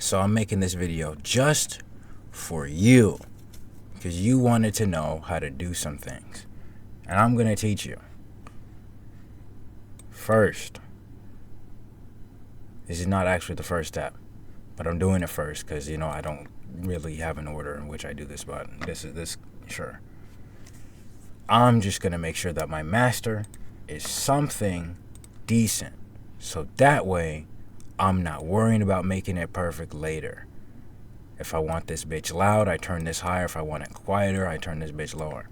So I'm making this video just for you, because you wanted to know how to do some things, and I'm going to teach you. First, this is not actually the first step, but I'm doing it first because, I don't really have an order in which I do this, but sure. I'm just going to make sure that my master is something decent, so that way I'm not worrying about making it perfect later. If I want this bitch loud, I turn this higher. If I want it quieter, I turn this bitch lower.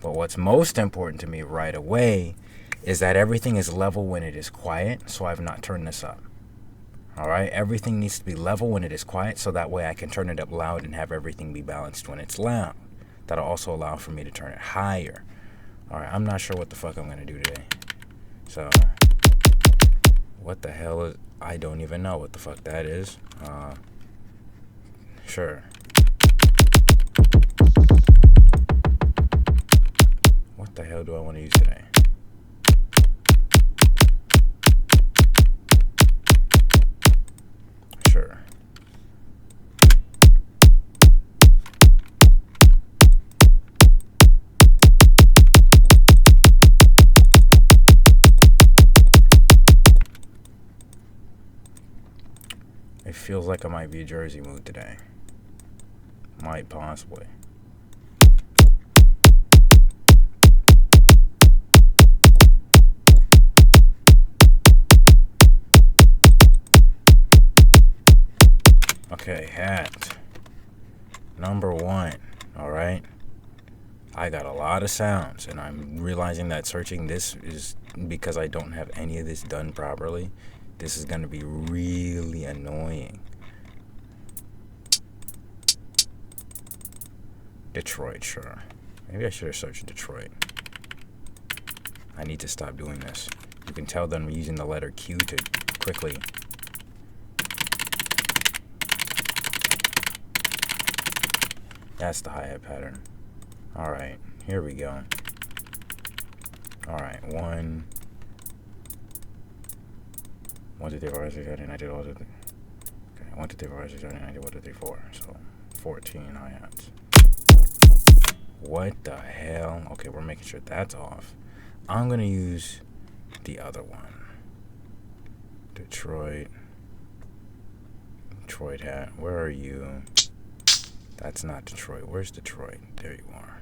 But what's most important to me right away is that everything is level when it is quiet, so I've not turned this up. Alright, everything needs to be level when it is quiet, so that way I can turn it up loud and have everything be balanced when it's loud. That'll also allow for me to turn it higher. Alright, I'm not sure what the fuck I'm going to do today. So, what the hell is... I don't even know what the fuck that is. Sure. What the hell do I want to use today? Sure. It feels like I might be a Jersey mood today. Might possibly. Okay, hat. Number 1. Alright. I got a lot of sounds, and I'm realizing that searching this is because I don't have any of this done properly. This is going to be really annoying. Detroit, sure. Maybe I should have searched Detroit. I need to stop doing this. You can tell that I'm using the letter Q to quickly. That's the hi-hat pattern. Alright, here we go. Alright, 1, 2, 3, 4, 5, 6, 7, 8, 9, 10, 11, 12. Okay, 1, 2, 3, 4, 5, 6, 7, 8, 9, 10, 11, 12, 13, 14. So, 14 hi-hats. What the hell? Okay, we're making sure that's off. I'm going to use the other one. Detroit hat. Where are you? That's not Detroit. Where's Detroit? There you are.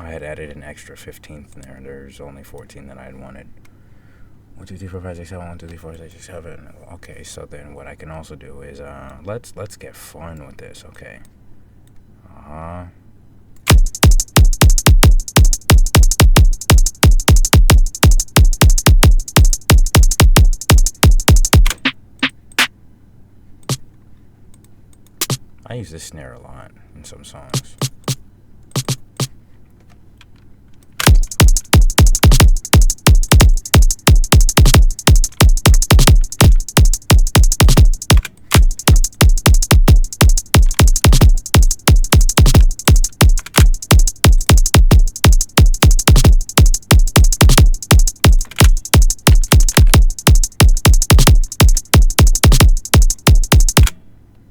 I had added an extra 15th in there. There's only 14 that I had wanted. 1, 2, 3, 4, 5, 6, 7. 1, 2, 3, 4, 5, 6, 7. Okay, so then what I can also do is let's get fun with this. Okay. I use this snare a lot in some songs.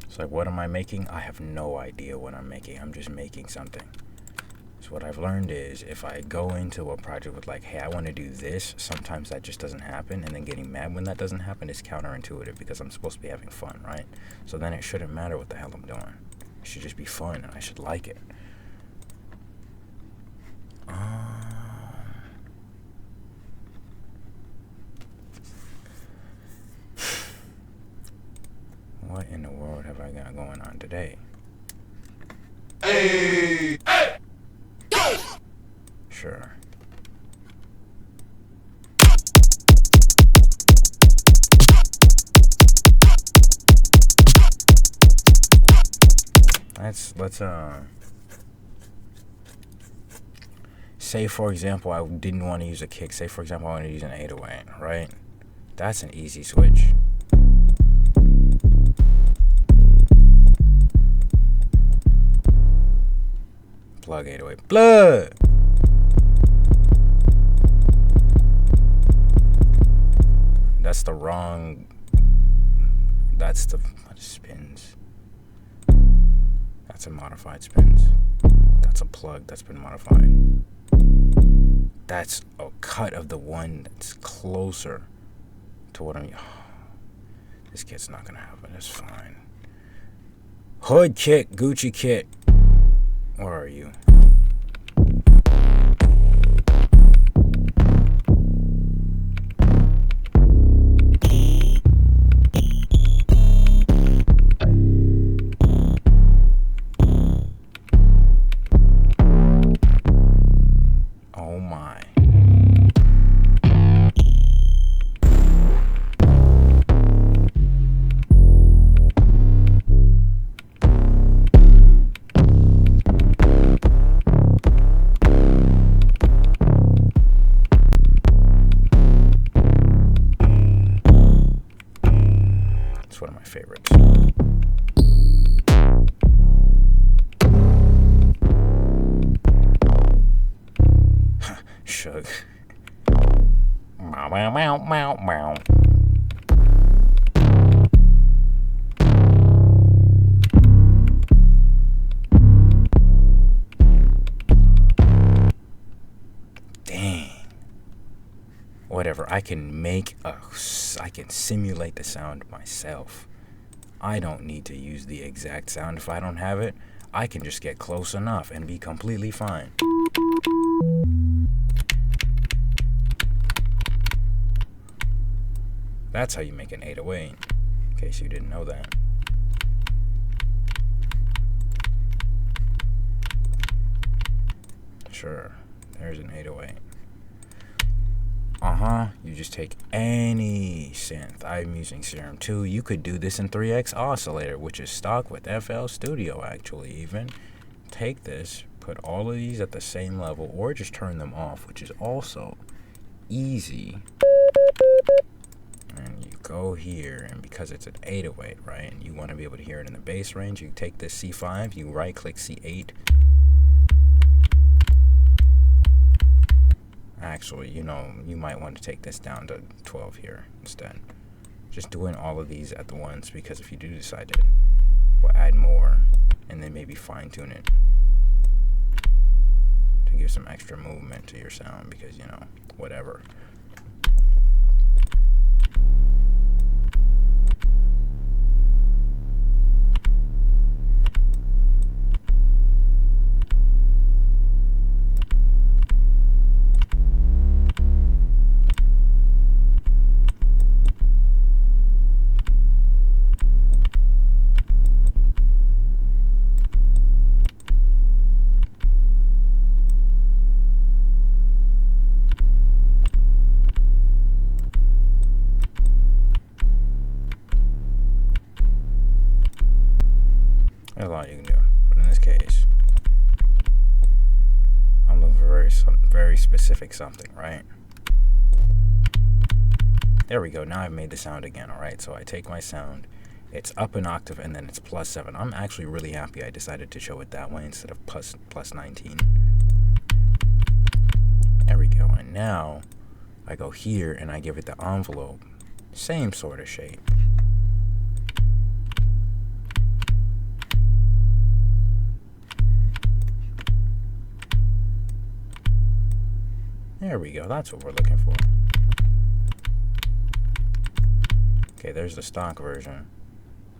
It's like, what am I making? I have no idea what I'm making. I'm just making something. So what I've learned is if I go into a project with like, hey, I want to do this, sometimes that just doesn't happen, and then getting mad when that doesn't happen is counterintuitive because I'm supposed to be having fun, right? So then it shouldn't matter what the hell I'm doing. It should just be fun, and I should like it. What in the world have I got going on today? Hey! Hey! Go! Sure. Let's Say, for example, I didn't want to use a kick. Say, for example, I wanted to use an 808, right? That's an easy switch. Plug 808. Plug! That's the wrong... That's the spins. That's a modified spins. That's a plug that's been modified. That's a cut of the one that's closer to what I'm... This kit's not gonna happen. It's fine. Hood kit, Gucci kit. Where are you? Oh my. It's one of my favorites. Shug. Meow, meow, meow, meow, meow. Dang. Whatever. I can simulate the sound myself. I don't need to use the exact sound if I don't have it. I can just get close enough and be completely fine. That's how you make an 808, in case you didn't know that. Sure, there's an 808. You just take any synth. I'm using Serum 2. You could do this in 3X Oscillator, which is stock with FL Studio, actually, even. Take this, put all of these at the same level, or just turn them off, which is also easy. And you go here, and because it's an 808, right, and you want to be able to hear it in the bass range, you take this C5, you right-click C8. Actually, you might want to take this down to 12 here instead. Just doing all of these at the once, because if you do decide to, we'll add more, and then maybe fine-tune it to give some extra movement to your sound, because, whatever. There's a lot you can do, but in this case, I'm looking for very specific something, right? There we go. Now I've made the sound again, all right? So I take my sound, it's up an octave, and then it's +7. I'm actually really happy I decided to show it that way instead of plus 19. There we go. And now I go here and I give it the envelope. Same sort of shape. There we go. That's what we're looking for. Okay, there's the stock version.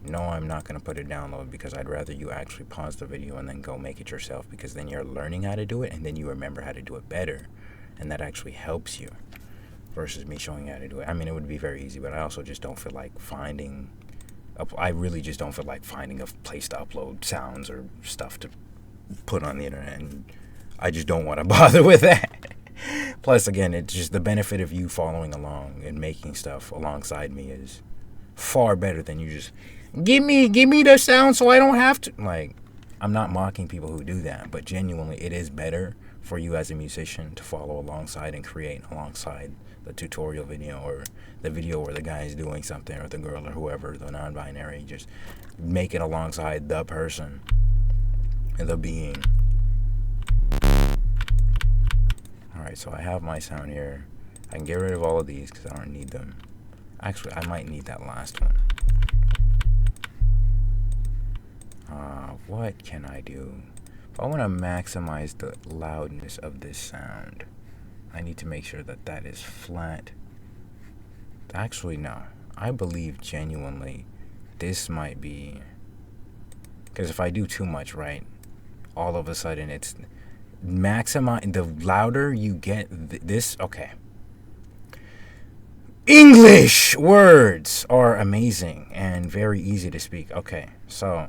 No, I'm not going to put it download because I'd rather you actually pause the video and then go make it yourself, because then you're learning how to do it and then you remember how to do it better, and that actually helps you versus me showing you how to do it. I mean, it would be very easy, but I also just don't feel like I really just don't feel like finding a place to upload sounds or stuff to put on the internet, and I just don't want to bother with that. Plus, again, it's just the benefit of you following along and making stuff alongside me is far better than you just give me the sound so I don't have to. Like, I'm not mocking people who do that, but genuinely, it is better for you as a musician to follow alongside and create alongside the tutorial video or the video where the guy is doing something or the girl or whoever, the non-binary. Just make it alongside the person and the being. Alright, so I have my sound here. I can get rid of all of these because I don't need them. Actually, I might need that last one. What can I do? If I want to maximize the loudness of this sound, I need to make sure that that is flat. Actually, no. I believe genuinely this might be... Because if I do too much, right, all of a sudden it's... Maximize... The louder you get this... Okay. English words are amazing and very easy to speak. Okay, so...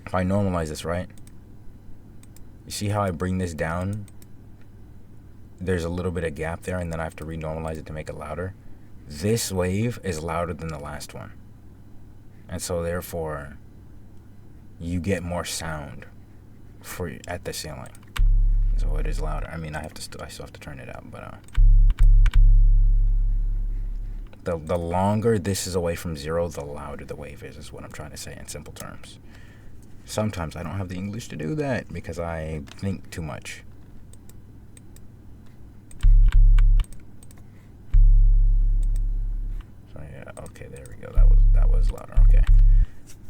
If I normalize this, right? You see how I bring this down? There's a little bit of gap there, and then I have to renormalize it to make it louder. This wave is louder than the last one. And so therefore, you get more sound at the ceiling. So it is louder. I mean, I still have to turn it up, but the longer this is away from 0, the louder the wave is what I'm trying to say in simple terms. Sometimes I don't have the English to do that because I think too much. So yeah, okay, there we go. That was louder. Okay.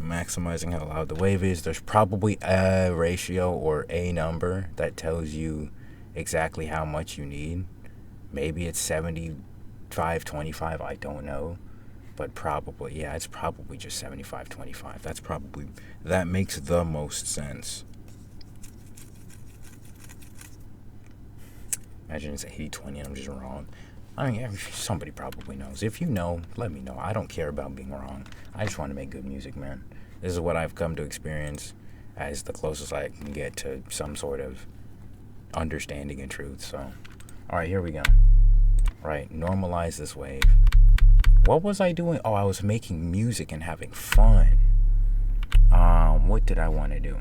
Maximizing how loud the wave is. There's probably a ratio or a number that tells you exactly how much you need. Maybe it's 75-25, I don't know. But probably, yeah, it's probably just 75-25. That makes the most sense. Imagine it's 80-20 and I'm just wrong. I mean, somebody probably knows. If you know, let me know. I don't care about being wrong. I just want to make good music, man. This is what I've come to experience as the closest I can get to some sort of understanding and truth. So, all right, here we go. Right, normalize this wave. What was I doing? Oh, I was making music and having fun. What did I want to do?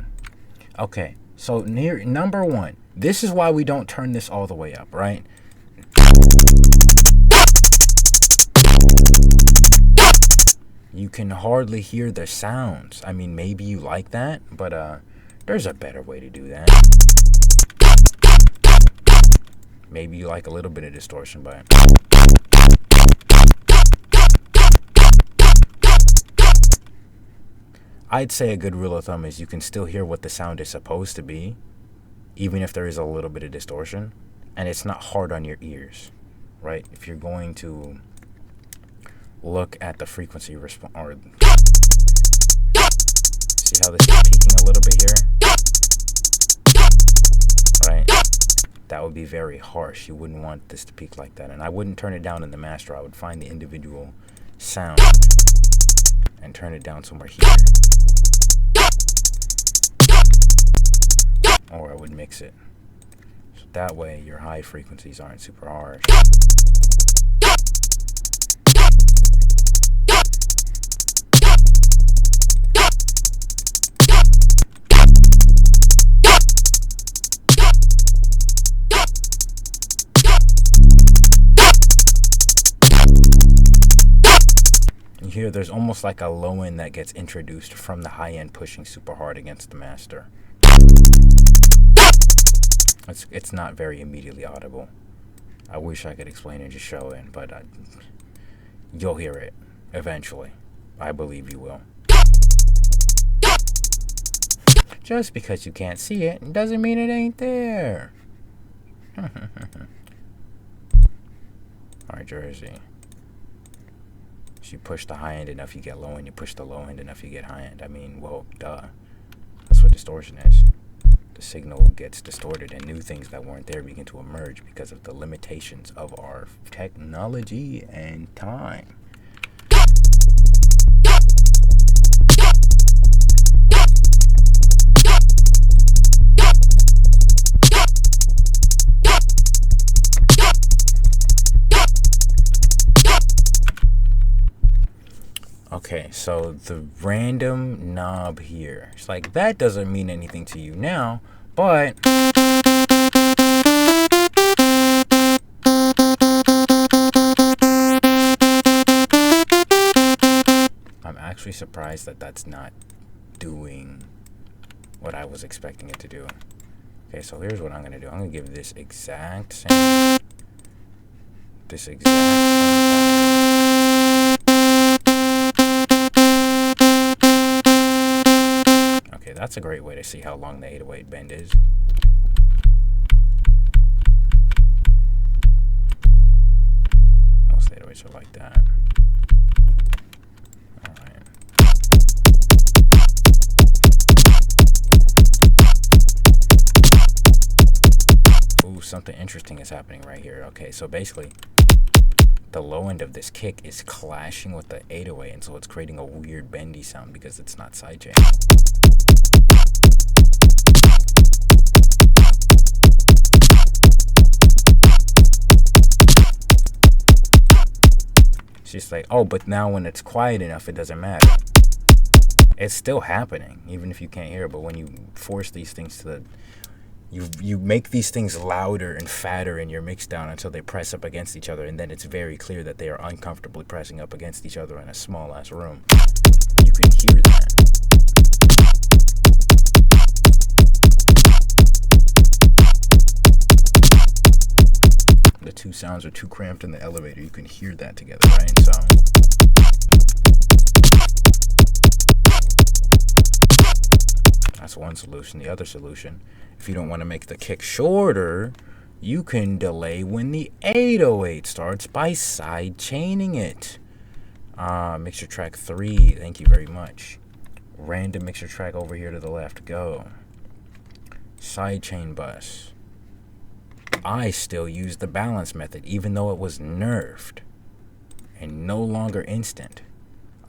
Okay, so number 1. This is why we don't turn this all the way up, right? You can hardly hear the sounds. I mean, maybe you like that, but there's a better way to do that. Maybe you like a little bit of distortion, but... I'd say a good rule of thumb is you can still hear what the sound is supposed to be, even if there is a little bit of distortion, and it's not hard on your ears, right? If you're going to look at the frequency response, or see how this is peaking a little bit here, right? That would be very harsh. You wouldn't want this to peak like that, and I wouldn't turn it down in the master. I would find the individual sound and turn it down somewhere here. Or I would mix it. So that way your high frequencies aren't super harsh. Here there's almost like a low end that gets introduced from the high end pushing super hard against the master. It's not very immediately audible. I wish I could explain and just show it, but you'll hear it eventually. I believe you will. Just because you can't see it doesn't mean it ain't there. Alright, Jersey. You push the high end enough, you get low end. You push the low end enough, you get high end. I mean, well, duh. That's what distortion is. The signal gets distorted and new things that weren't there begin to emerge because of the limitations of our technology and time. Okay, so So the random knob here, it's like that doesn't mean anything to you now, but I'm actually surprised that that's not doing what I was expecting it to do. Okay, so here's what I'm gonna do. I'm gonna give this exact same, Okay, that's a great way to see how long the 808 bend is. Most 808s are like that. Alright. Ooh, something interesting is happening right here. Okay, so basically, the low end of this kick is clashing with the 808, and so it's creating a weird bendy sound because it's not sidechain. It's just like, oh, but now when it's quiet enough, it doesn't matter. It's still happening, even if you can't hear it. But when you force these things to the, you make these things louder and fatter in your mix down until they press up against each other, and then it's very clear that they are uncomfortably pressing up against each other in a small ass room. You can hear that. The two sounds are too cramped in the elevator. You can hear that together, right? So that's one solution. The other solution, if you don't want to make the kick shorter, you can delay when the 808 starts by side chaining it. Mixer track 3, thank you very much. Random mixer track over here to the left, go. Sidechain bus. I still use the balance method, even though it was nerfed and no longer instant.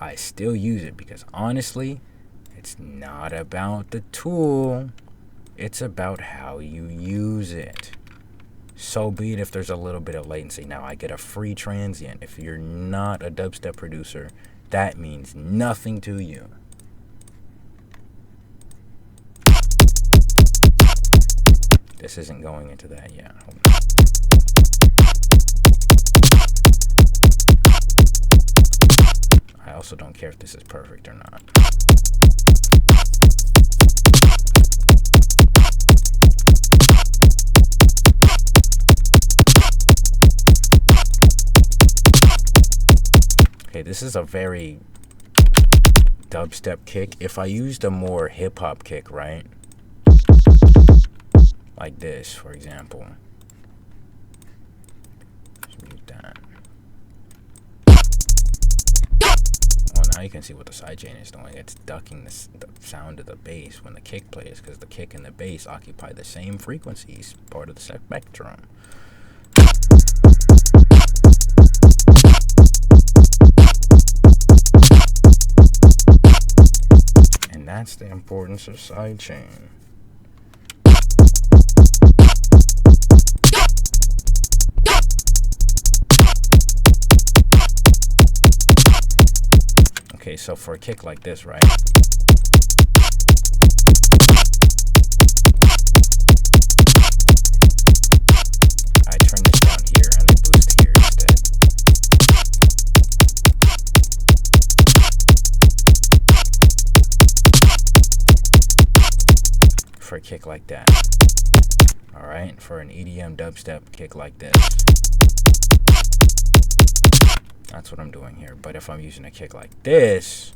I still use it because honestly, it's not about the tool, it's about how you use it. So be it if there's a little bit of latency. Now I get a free transient. If you're not a dubstep producer, that means nothing to you. This isn't going into that yet. I also don't care if this is perfect or not. Okay, this is a very dubstep kick. If I used a more hip-hop kick, right? Like this, for example. Let's mute that. Well, now you can see what the sidechain is doing. It's ducking the sound of the bass when the kick plays, because the kick and the bass occupy the same frequencies, part of the spectrum. And that's the importance of sidechain. Okay, so for a kick like this, right? I turn this down here and I boost here instead. For a kick like that. Alright, for an EDM dubstep kick like this. That's what I'm doing here. But if I'm using a kick like this,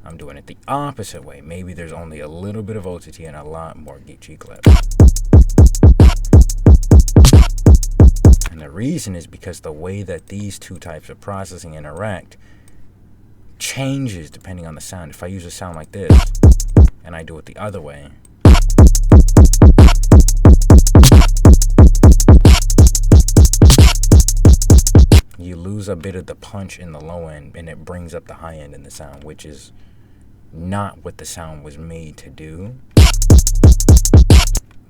I'm doing it the opposite way. Maybe there's only a little bit of OTT and a lot more G-clip. And the reason is because the way that these two types of processing interact changes depending on the sound. If I use a sound like this and I do it the other way, you lose a bit of the punch in the low end and it brings up the high end in the sound, which is not what the sound was made to do.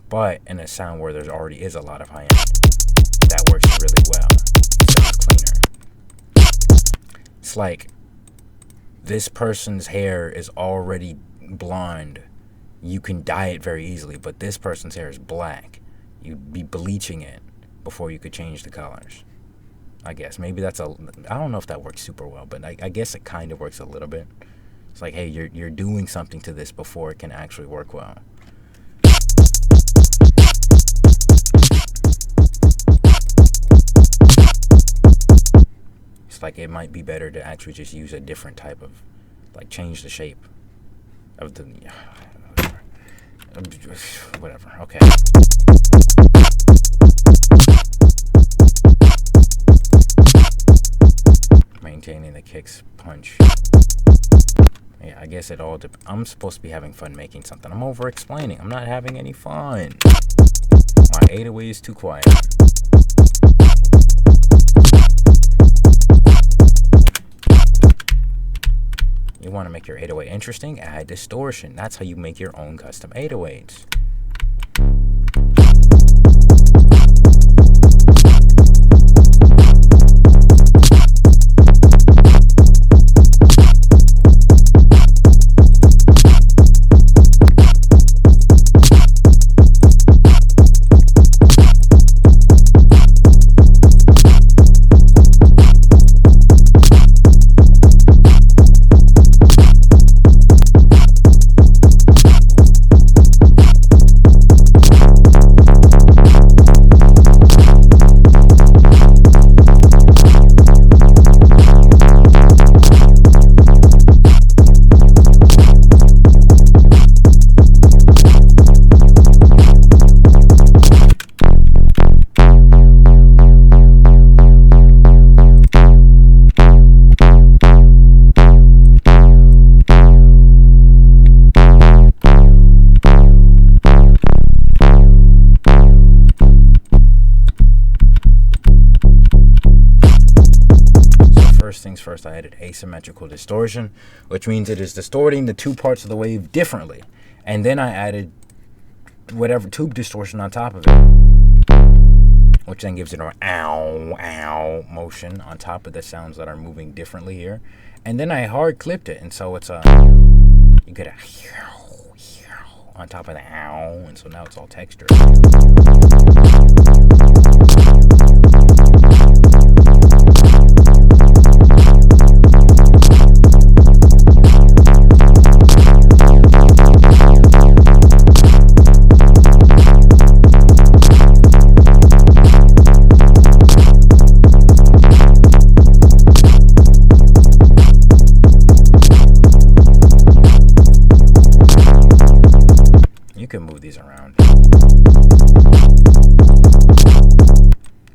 But in a sound where there already is a lot of high end, that works really well. It sounds cleaner. It's like this person's hair is already blonde, you can dye it very easily, but this person's hair is black. You'd be bleaching it before you could change the colors. I guess maybe I don't know if that works super well, but I guess it kind of works a little bit. It's like, hey, you're doing something to this before it can actually work well. It's like it might be better to actually just use a different type of, like, change the shape of the, whatever. Okay. Maintaining the kicks punch. Yeah, I guess it all I'm supposed to be having fun making something. I'm over explaining. I'm not having any fun. My 808 is too quiet. You want to make your 808 interesting? Add distortion. That's how you make your own custom 808s. Things first, I added asymmetrical distortion, which means it is distorting the two parts of the wave differently. And then I added whatever tube distortion on top of it, which then gives it an ow, ow motion on top of the sounds that are moving differently here. And then I hard clipped it, and so it's you get a on top of the ow, and so now it's all textured. You can move these around.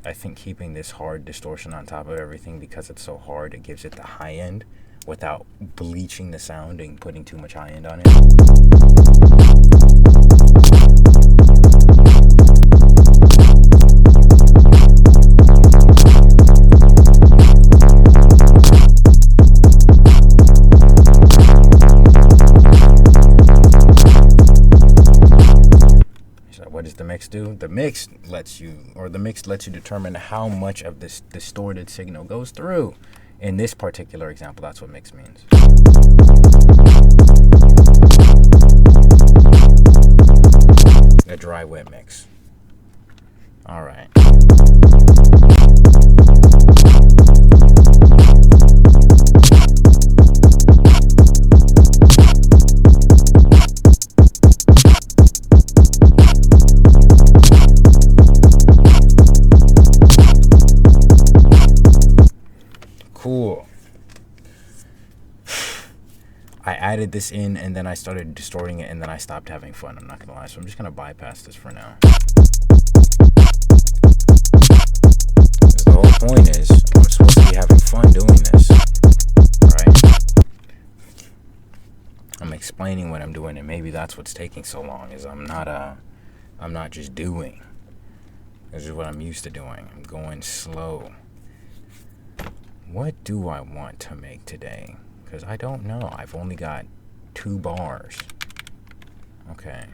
I think keeping this hard distortion on top of everything, because it's so hard, it gives it the high end without bleaching the sound and putting too much high end on it. What does the mix do? The mix lets you determine how much of this distorted signal goes through. In this particular example, that's what mix means. A dry wet mix. All right. Cool. I added this in and then I started distorting it and then I stopped having fun. I'm not gonna lie, so I'm just gonna bypass this for now. The whole point is I'm supposed to be having fun doing this, right? I'm explaining what I'm doing, and maybe that's what's taking so long. Is I'm not just doing. This is what I'm used to doing. I'm going slow. What do I want to make today? Because I don't know. I've only got 2 bars. Okay.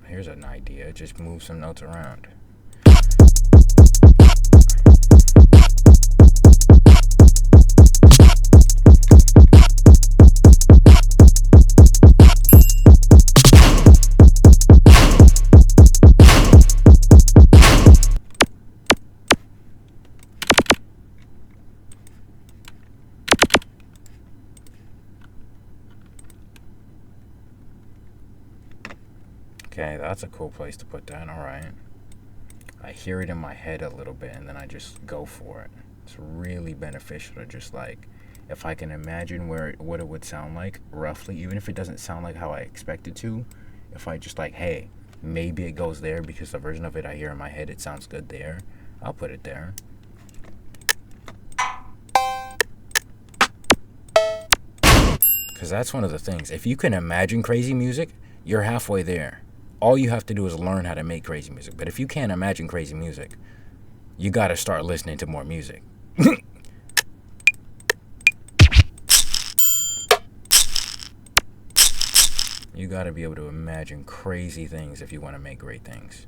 Here's an idea. Just move some notes around. Okay, that's a cool place to put that. All right. I hear it in my head a little bit, and then I just go for it. It's really beneficial to just like, if I can imagine what it would sound like roughly, even if it doesn't sound like how I expect it to, if I just like, hey, maybe it goes there because the version of it I hear in my head, it sounds good there, I'll put it there. Because that's one of the things. If you can imagine crazy music, you're halfway there. All you have to do is learn how to make crazy music. But if you can't imagine crazy music, you got to start listening to more music. You got to be able to imagine crazy things if you want to make great things.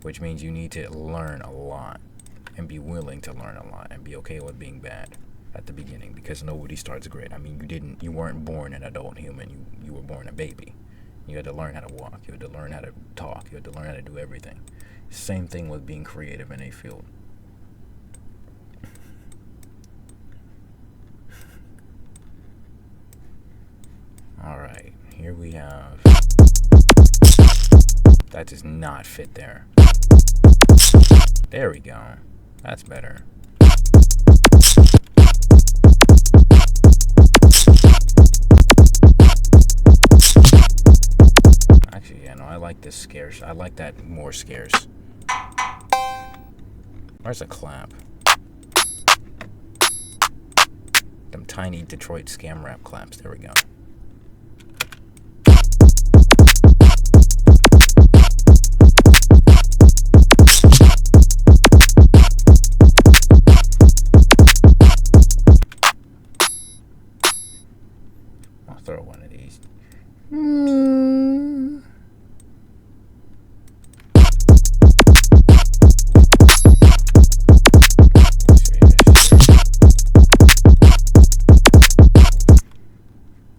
Which means you need to learn a lot and be willing to learn a lot and be okay with being bad at the beginning, because nobody starts great. I mean, you weren't born an adult human. You were born a baby. You had to learn how to walk. You had to learn how to talk. You had to learn how to do everything. Same thing with being creative in a field. All right, here we have. That does not fit there. There we go. That's better. Actually, yeah, no, I like this scarce. I like that more scarce. Where's a clap? Them tiny Detroit scam rap claps. There we go. I'll throw one of these.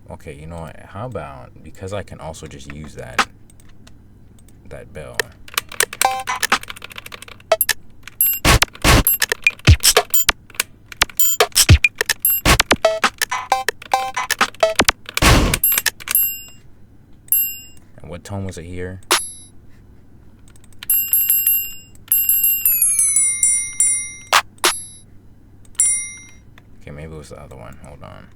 Okay, you know what? How about, because I can also just use that bell. And what tone was it here? Okay, maybe it was the other one. Hold on.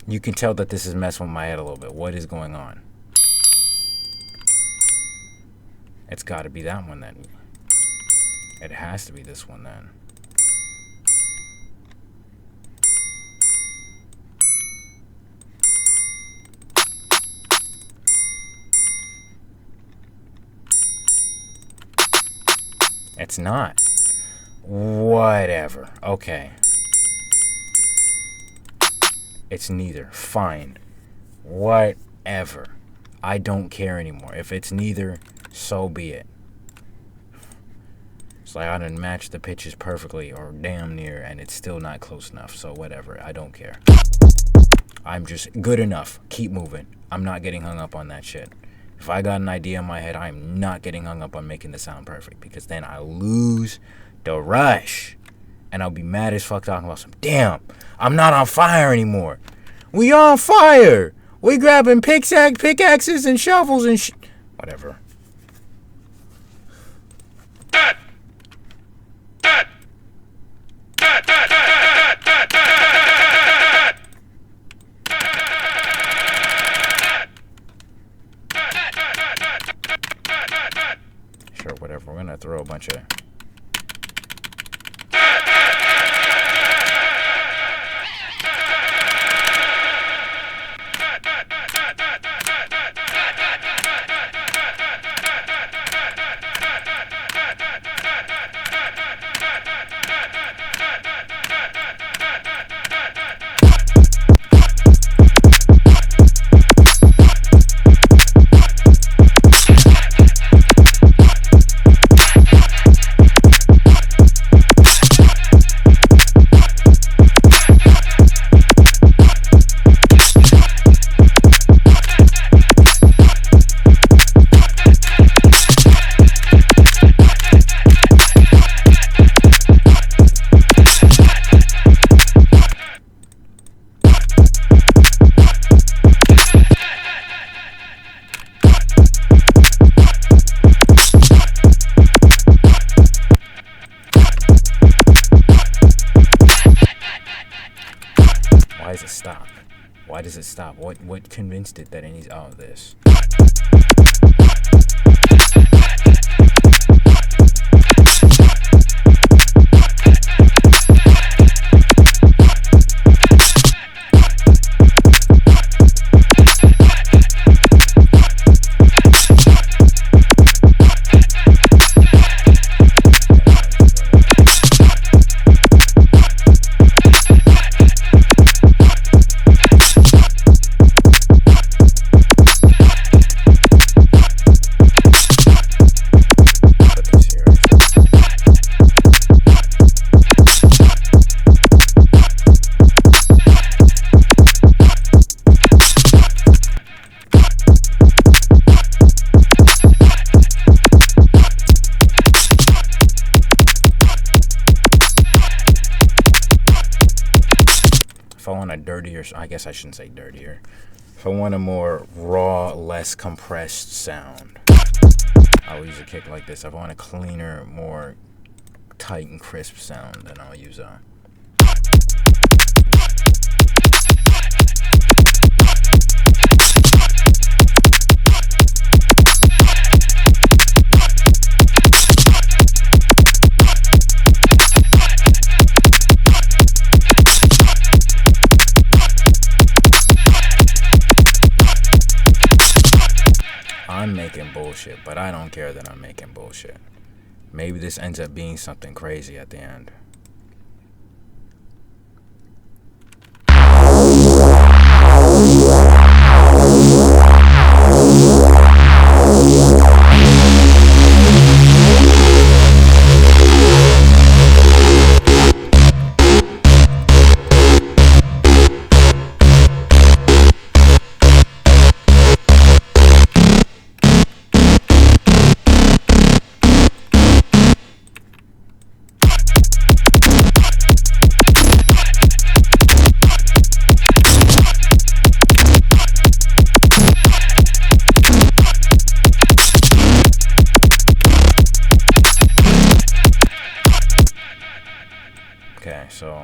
You can tell that this is messing with my head a little bit. What is going on? It's got to be that one then. It has to be this one then. It's not. Whatever. Okay. It's neither. Fine. Whatever. I don't care anymore. If it's neither, so be it. It's like I done matched the pitches perfectly or damn near, and it's still not close enough. So whatever, I don't care. I'm just good enough. Keep moving. I'm not getting hung up on that shit. If I got an idea in my head, I'm not getting hung up on making the sound perfect, because then I lose the rush. And I'll be mad as fuck talking about some, damn, I'm not on fire anymore. We on fire. We grabbing pickaxes and shovels and whatever. Sure, whatever. We're gonna throw a bunch of... Why does it stop? Why does it stop? What convinced it that it needs all of this? If I want a dirtier, I guess I shouldn't say dirtier. If I want a more raw, less compressed sound, I'll use a kick like this. If I want a cleaner, more tight and crisp sound, then I'll use a... I'm making bullshit, but I don't care that I'm making bullshit. Maybe this ends up being something crazy at the end. Okay, so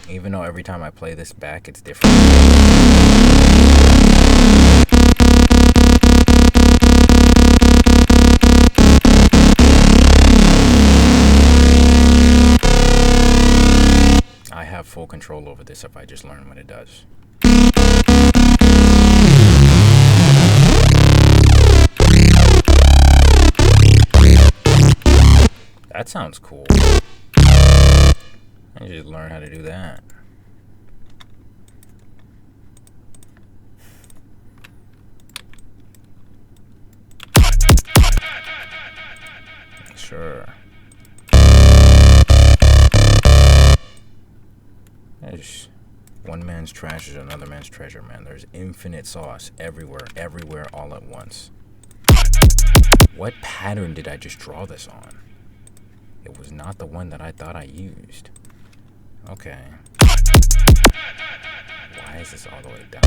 even though every time I play this back it's different, I have full control over this if I just learn what it does. That sounds cool. I just learn how to do that. Sure. There's one man's trash is another man's treasure, man. There's infinite sauce everywhere, all at once. What pattern did I just draw this on? It was not the one that I thought I used. Okay. Why is this all the way down?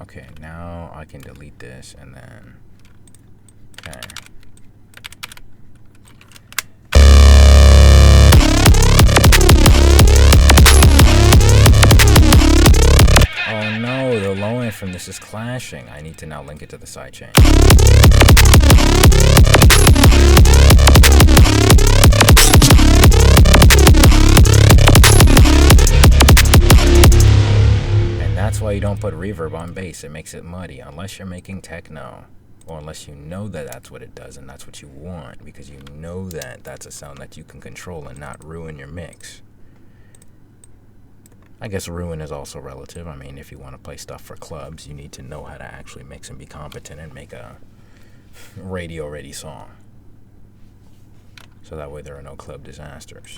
Okay, now I can delete this and then, okay. Oh no, the low end from this is clashing. I need to now link it to the sidechain. That's why you don't put reverb on bass. It makes it muddy unless you're making techno, or unless you know that that's what it does and that's what you want, because you know that that's a sound that you can control and not ruin your mix. I guess ruin is also relative. I mean, if you want to play stuff for clubs, you need to know how to actually mix and be competent and make a radio ready song, so that way there are no club disasters.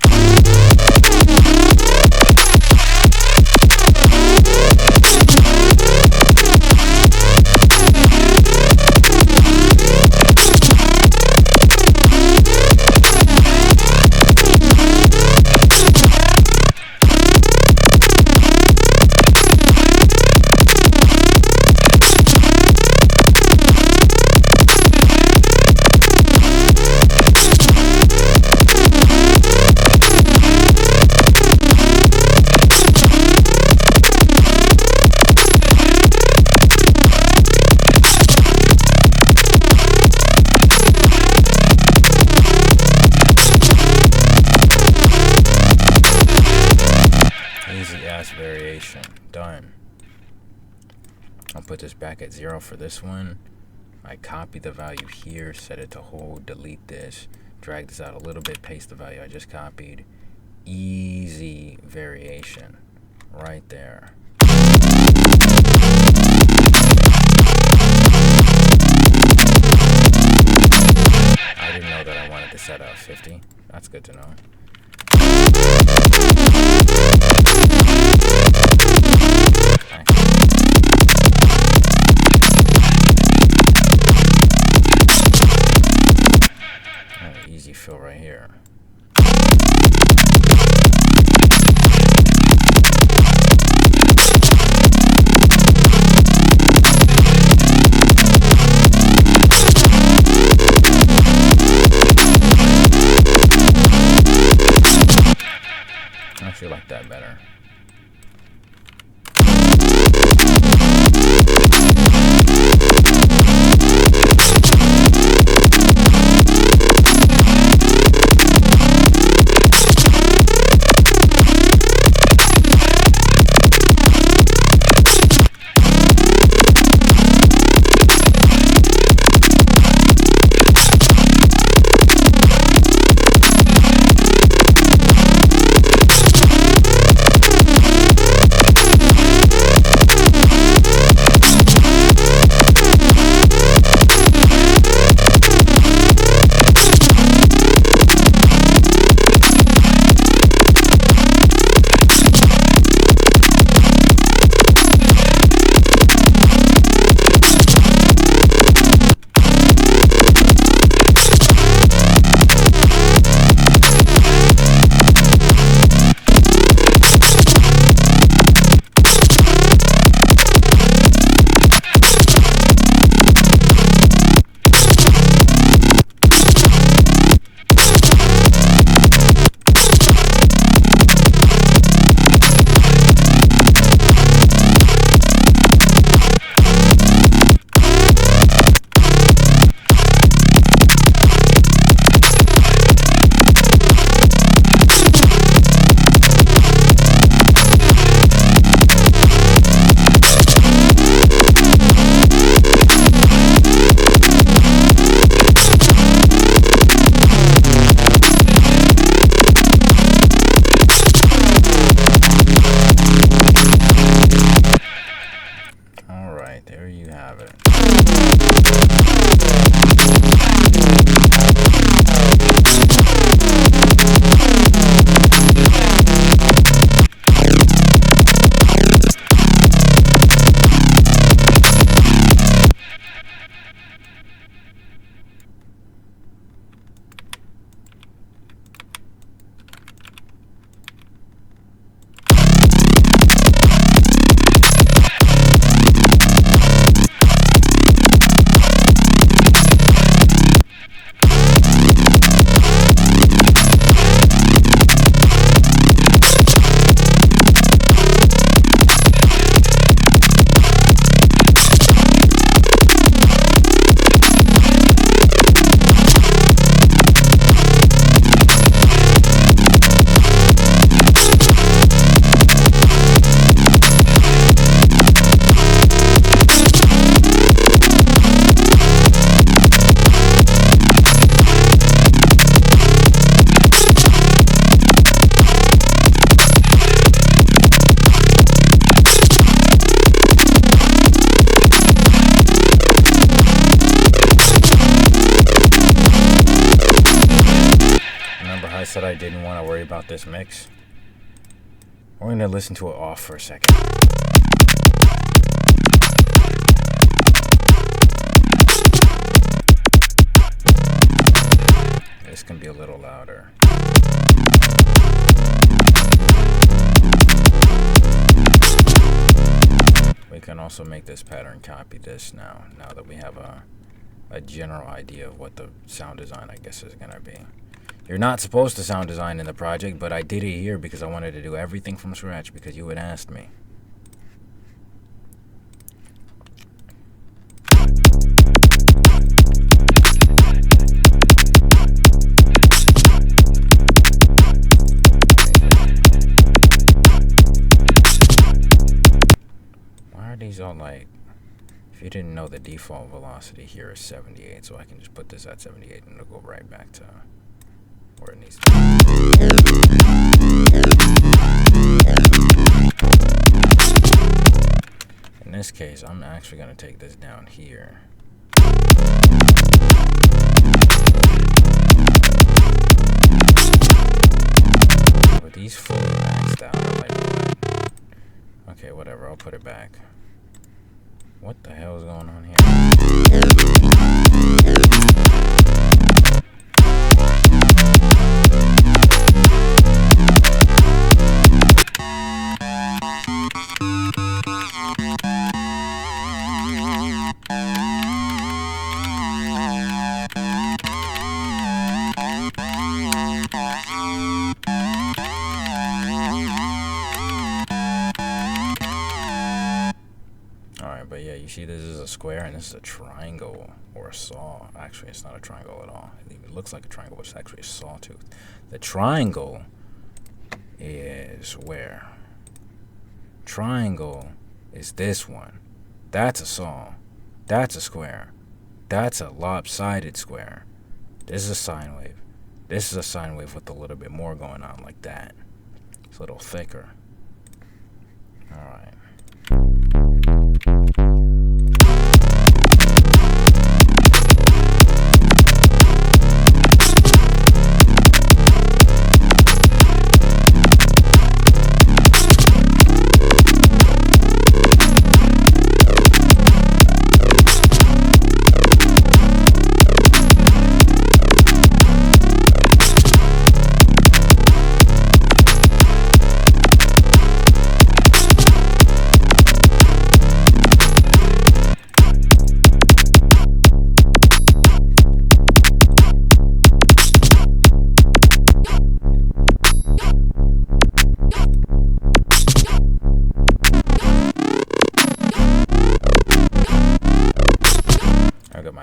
Variation done. I'll put this back at 0 for this one. I copy the value here, set it to hold, delete this, drag this out a little bit, paste the value I just copied. Easy variation right there. I didn't know that I wanted to set a 50. That's good to know. Easy fill right here. I actually like that better. didn't want to worry about this mix. We're going to listen to it off for a second. This can be a little louder. We can also make this pattern copy this now that we have a general idea of what the sound design, I guess, is going to be. You're not supposed to sound design in the project, but I did it here because I wanted to do everything from scratch because you had asked me. These are like, if you didn't know, the default velocity here is 78, so I can just put this at 78 and it'll go right back to where it needs to be. In this case, I'm actually going to take this down here. But these fully maxed out are like, okay, whatever, I'll put it back. What the hell is going on here? But yeah, you see this is a square and this is a triangle or a saw. Actually, it's not a triangle at all. It looks like a triangle, but it's actually a sawtooth. The triangle is where? Triangle is this one. That's a saw. That's a square. That's a lopsided square. This is a sine wave. This is a sine wave with a little bit more going on like that. It's a little thicker. All right.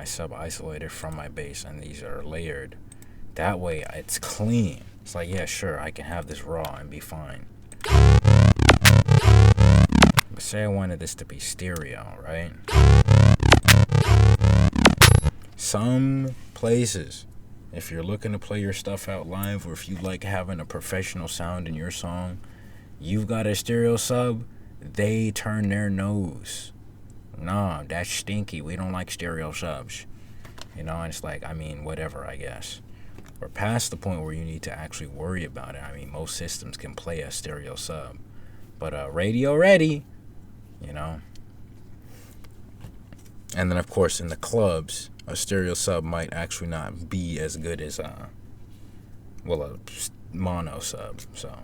Sub isolated from my bass, and these are layered. That way it's clean. It's like, yeah, sure, I can have this raw and be fine. But say I wanted this to be stereo, right? Some places, if you're looking to play your stuff out live, or if you like having a professional sound in your song, you've got a stereo sub, they turn their nose. Nah, that's stinky. We don't like stereo subs. You know, and it's like, I mean, whatever, I guess. We're past the point where you need to actually worry about it. I mean, most systems can play a stereo sub. But radio ready, you know. And then, of course, in the clubs, a stereo sub might actually not be as good as, a mono sub. So,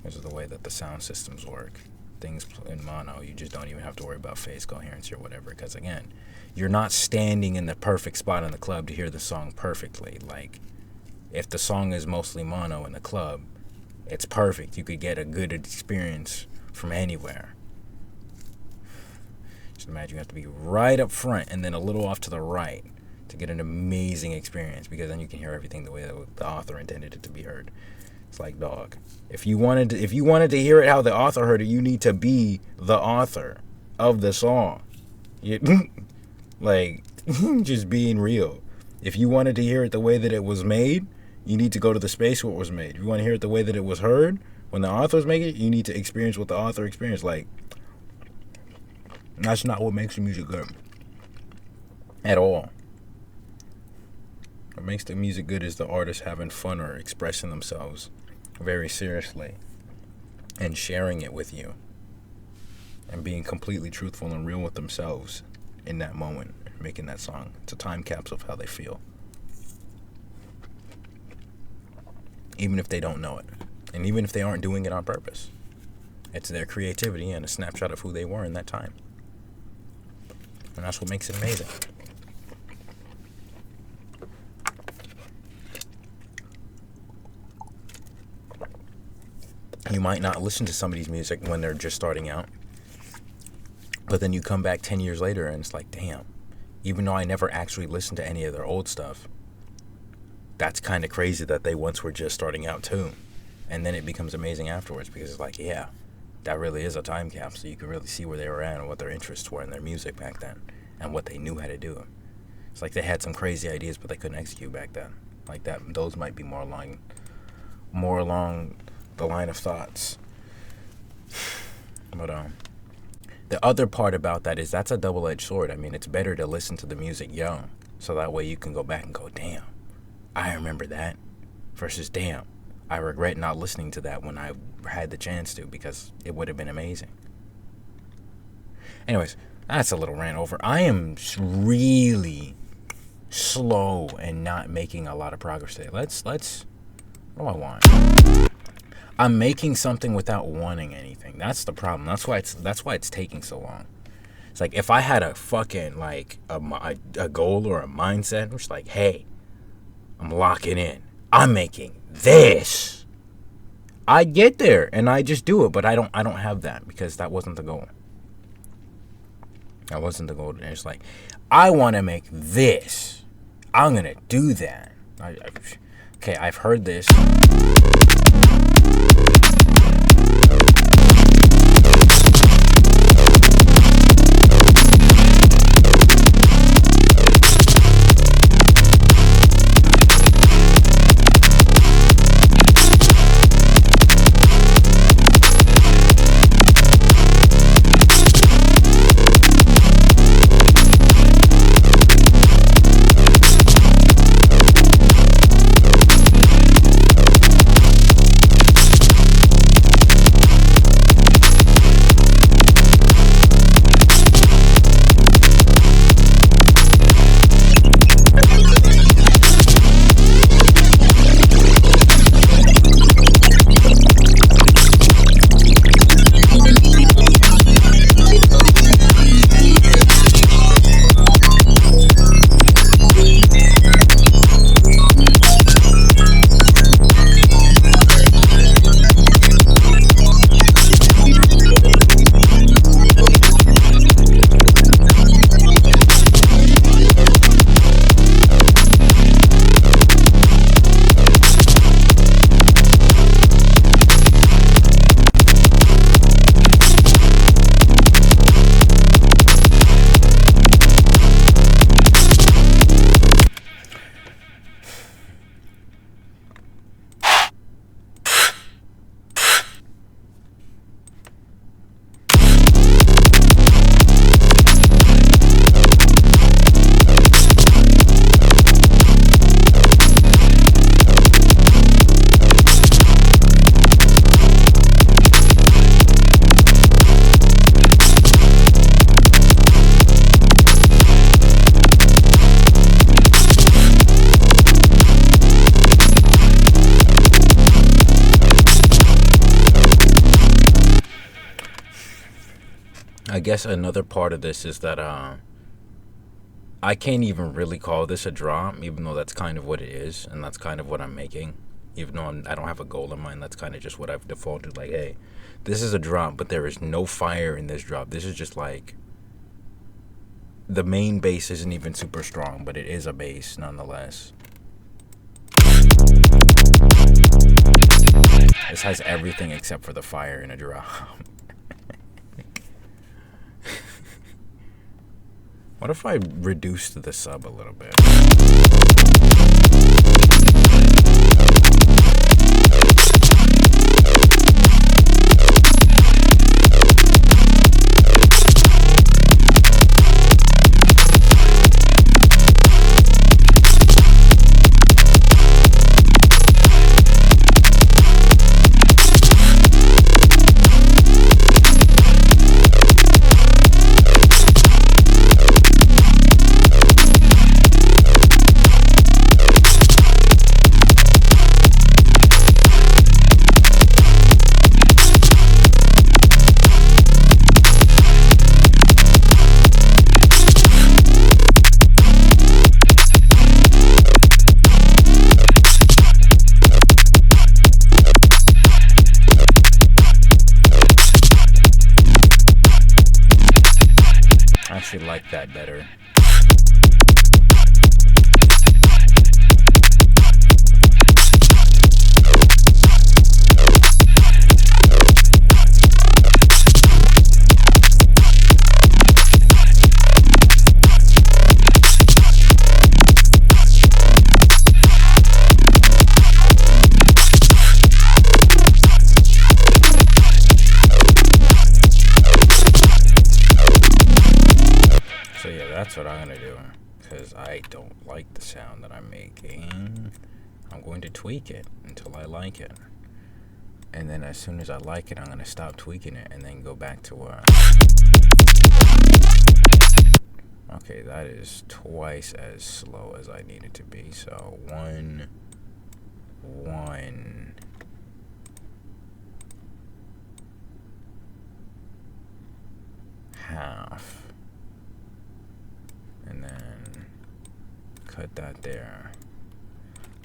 this is the way that the sound systems work. Things in mono, you just don't even have to worry about phase coherence or whatever, because again, you're not standing in the perfect spot in the club to hear the song perfectly. Like, if the song is mostly mono in the club, it's perfect. You could get a good experience from anywhere. Just imagine you have to be right up front and then a little off to the right to get an amazing experience, because then you can hear everything the way that the author intended it to be heard. It's like, dog, if you wanted to hear it how the author heard it, you need to be the author of the song. Like, just being real. If you wanted to hear it the way that it was made, you need to go to the space where it was made. If you want to hear it the way that it was heard, when the authors make it, you need to experience what the author experienced. Like, that's not what makes the music good. At all. What makes the music good is the artist having fun or expressing themselves very seriously and sharing it with you and being completely truthful and real with themselves in that moment, making that song. It's a time capsule of how they feel. Even if they don't know it. And even if they aren't doing it on purpose. It's their creativity and a snapshot of who they were in that time. And that's what makes it amazing. You might not listen to somebody's music when they're just starting out. But then you come back 10 years later and it's like, damn, even though I never actually listened to any of their old stuff, that's kind of crazy that they once were just starting out too. And then it becomes amazing afterwards because it's like, yeah, that really is a time capsule. You can really see where they were at and what their interests were in their music back then and what they knew how to do. It's like they had some crazy ideas, but they couldn't execute back then. Like that, those might be more along the line of thoughts. But the other part about that is that's a double-edged sword. I mean, it's better to listen to the music young, so that way you can go back and go, damn, I remember that, versus damn, I regret not listening to that when I had the chance to, because it would have been amazing. Anyways, that's a little rant over. I am really slow and not making a lot of progress today. Let's. What do I want? I'm making something without wanting anything. That's the problem. That's why it's taking so long. It's like if I had a fucking like a goal or a mindset, which like, hey, I'm locking in. I'm making this. I get there and I just do it, but I don't have that because that wasn't the goal. That wasn't the goal. And it's like, I want to make this. I'm gonna do that. Okay, I've heard this. I guess another part of this is that I can't even really call this a drop, even though that's kind of what it is, and that's kind of what I'm making. Even though I don't have a goal in mind, that's kind of just what I've defaulted. Like, hey, this is a drop, but there is no fire in this drop. This is just like, the main bass isn't even super strong, but it is a bass nonetheless. This has everything except for the fire in a drop. What if I reduced the sub a little bit? like that better. So yeah, that's what I'm gonna do, because I don't like the sound that I'm making. I'm going to tweak it until I like it, and then as soon as I like it, I'm gonna stop tweaking it and then go back to okay, that is twice as slow as I need it to be. So 1 1 half. And then cut that there.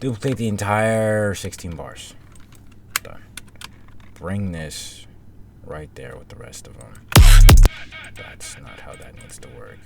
Duplicate the entire 16 bars. Done. Bring this right there with the rest of them. That's not how that needs to work.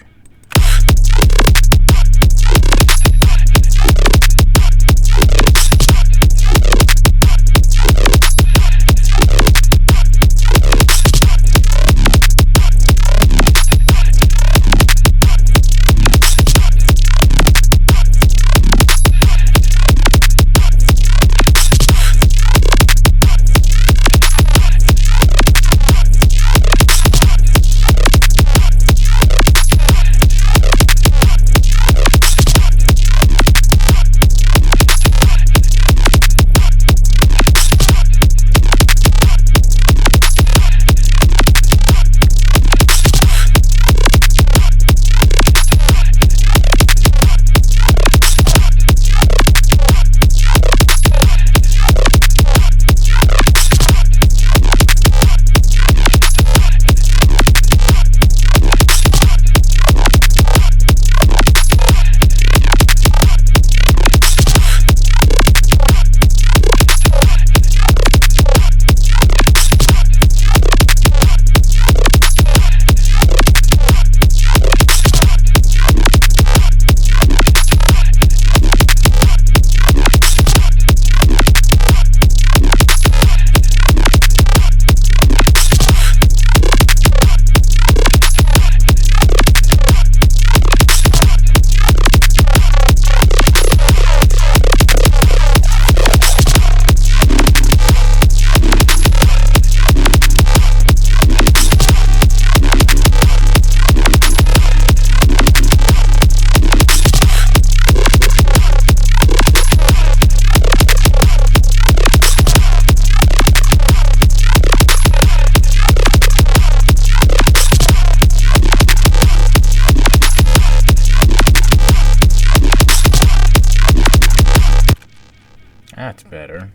That's better.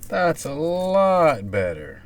That's a lot better.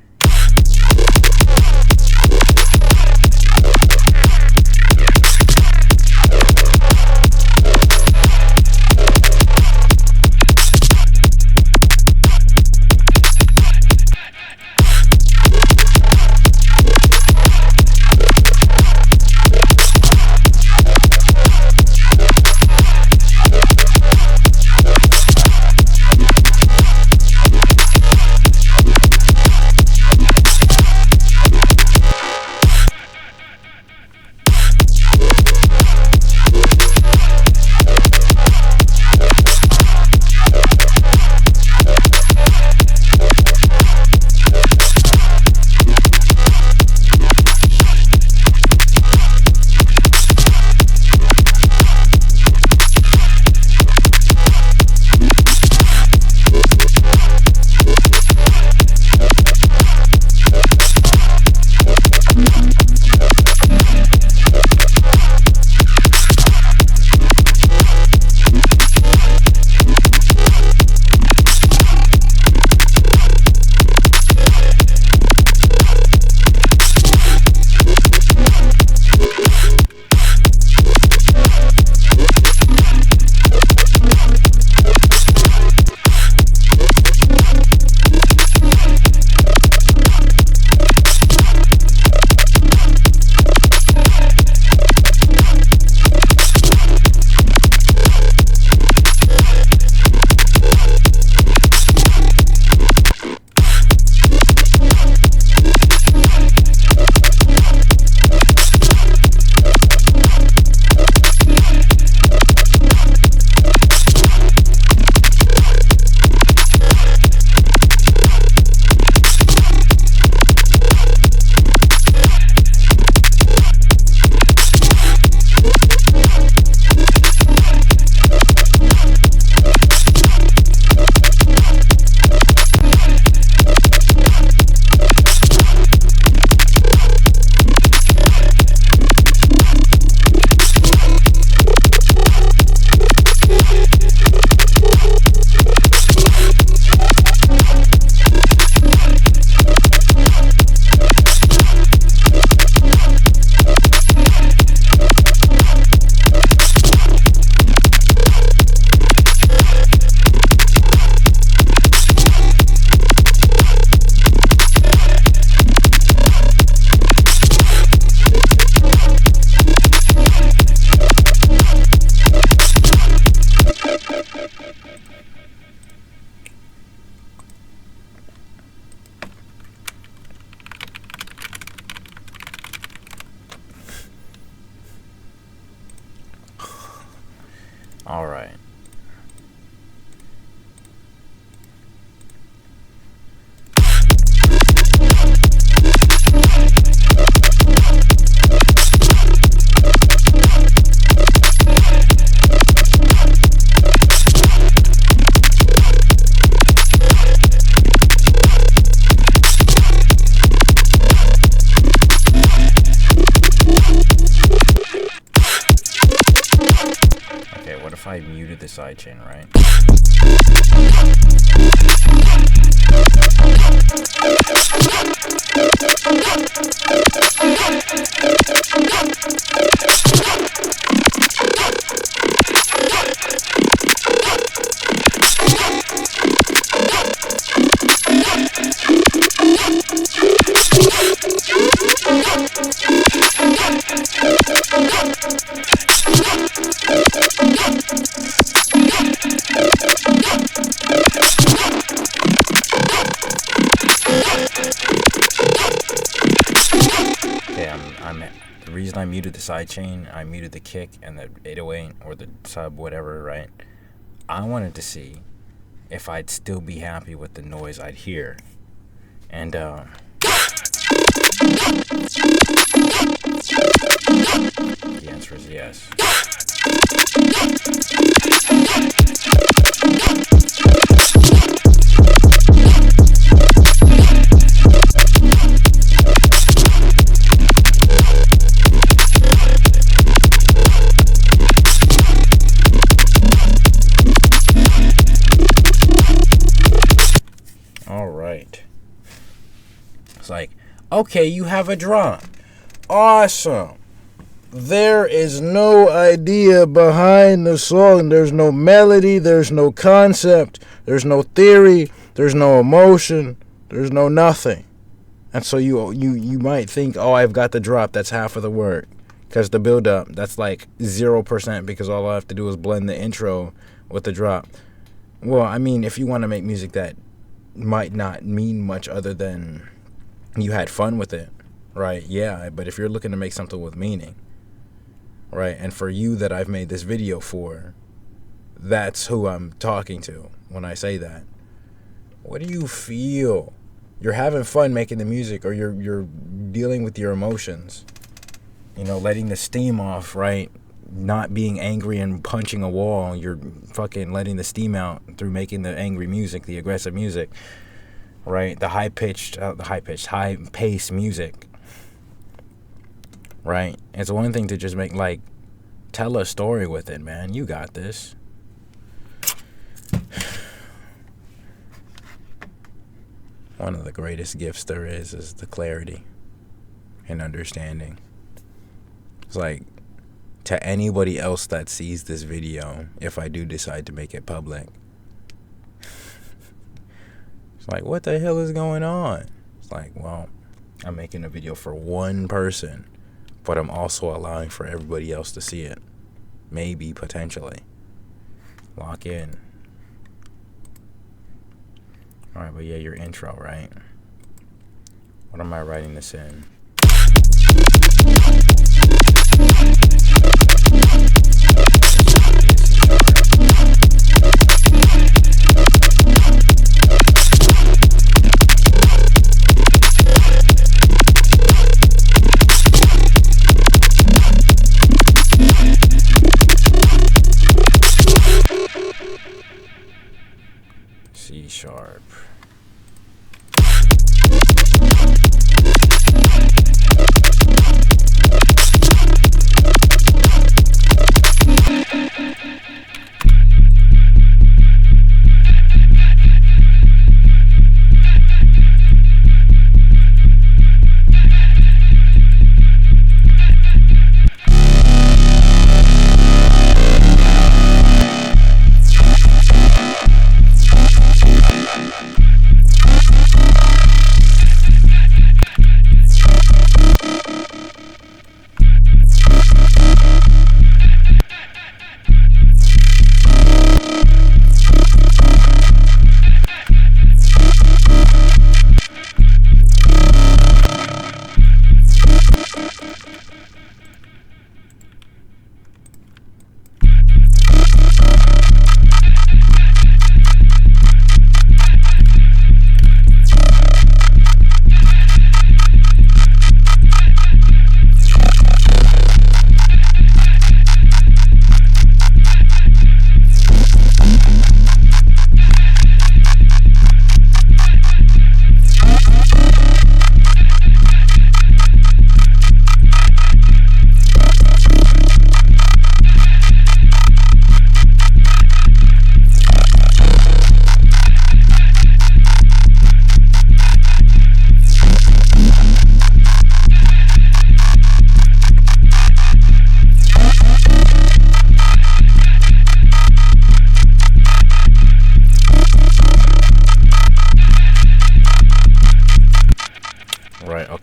All right. Okay, what if I muted the sidechain, right? Okay, the reason I muted the sidechain, I muted the kick and the 808 or the sub, whatever, right? I wanted to see if I'd still be happy with the noise I'd hear. And the answer is yes. All right. It's like, okay, you have a drum. Awesome. There is no idea behind the song. There's no melody. There's no concept. There's no theory. There's no emotion. There's no nothing. And so you might think, oh, I've got the drop. That's half of the work. Because the build up, that's like 0% because all I have to do is blend the intro with the drop. Well, I mean, if you want to make music that might not mean much other than you had fun with it, right? Yeah, but if you're looking to make something with meaning, right? And for you that I've made this video for, that's who I'm talking to when I say that. What do you feel? You're having fun making the music, or you're dealing with your emotions, you know, letting the steam off, right? Not being angry and punching a wall. You're fucking letting the steam out through making the angry music, the aggressive music, right? The high-paced music, right? It's one thing to just make, like, tell a story with it, man. You got this. One of the greatest gifts there is the clarity and understanding. It's like, to anybody else that sees this video, if I do decide to make it public, it's like, what the hell is going on? It's like, well, I'm making a video for one person, but I'm also allowing for everybody else to see it. Maybe, potentially. Lock in. Alright, but yeah, your intro, right? What am I writing this in? C sharp.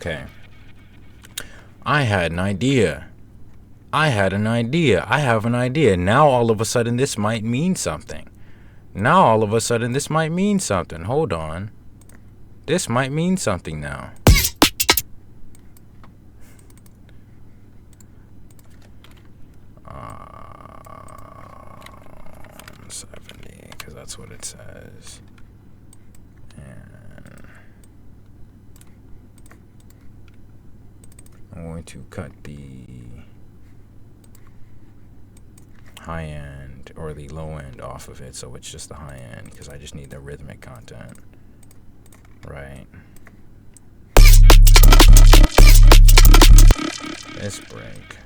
Okay. I had an idea. I have an idea. Now all of a sudden this might mean something. Hold on. This might mean something now. 70, because that's what it says. And I'm going to cut the high end or the low end off of it, so it's just the high end, because I just need the rhythmic content. Right. This break.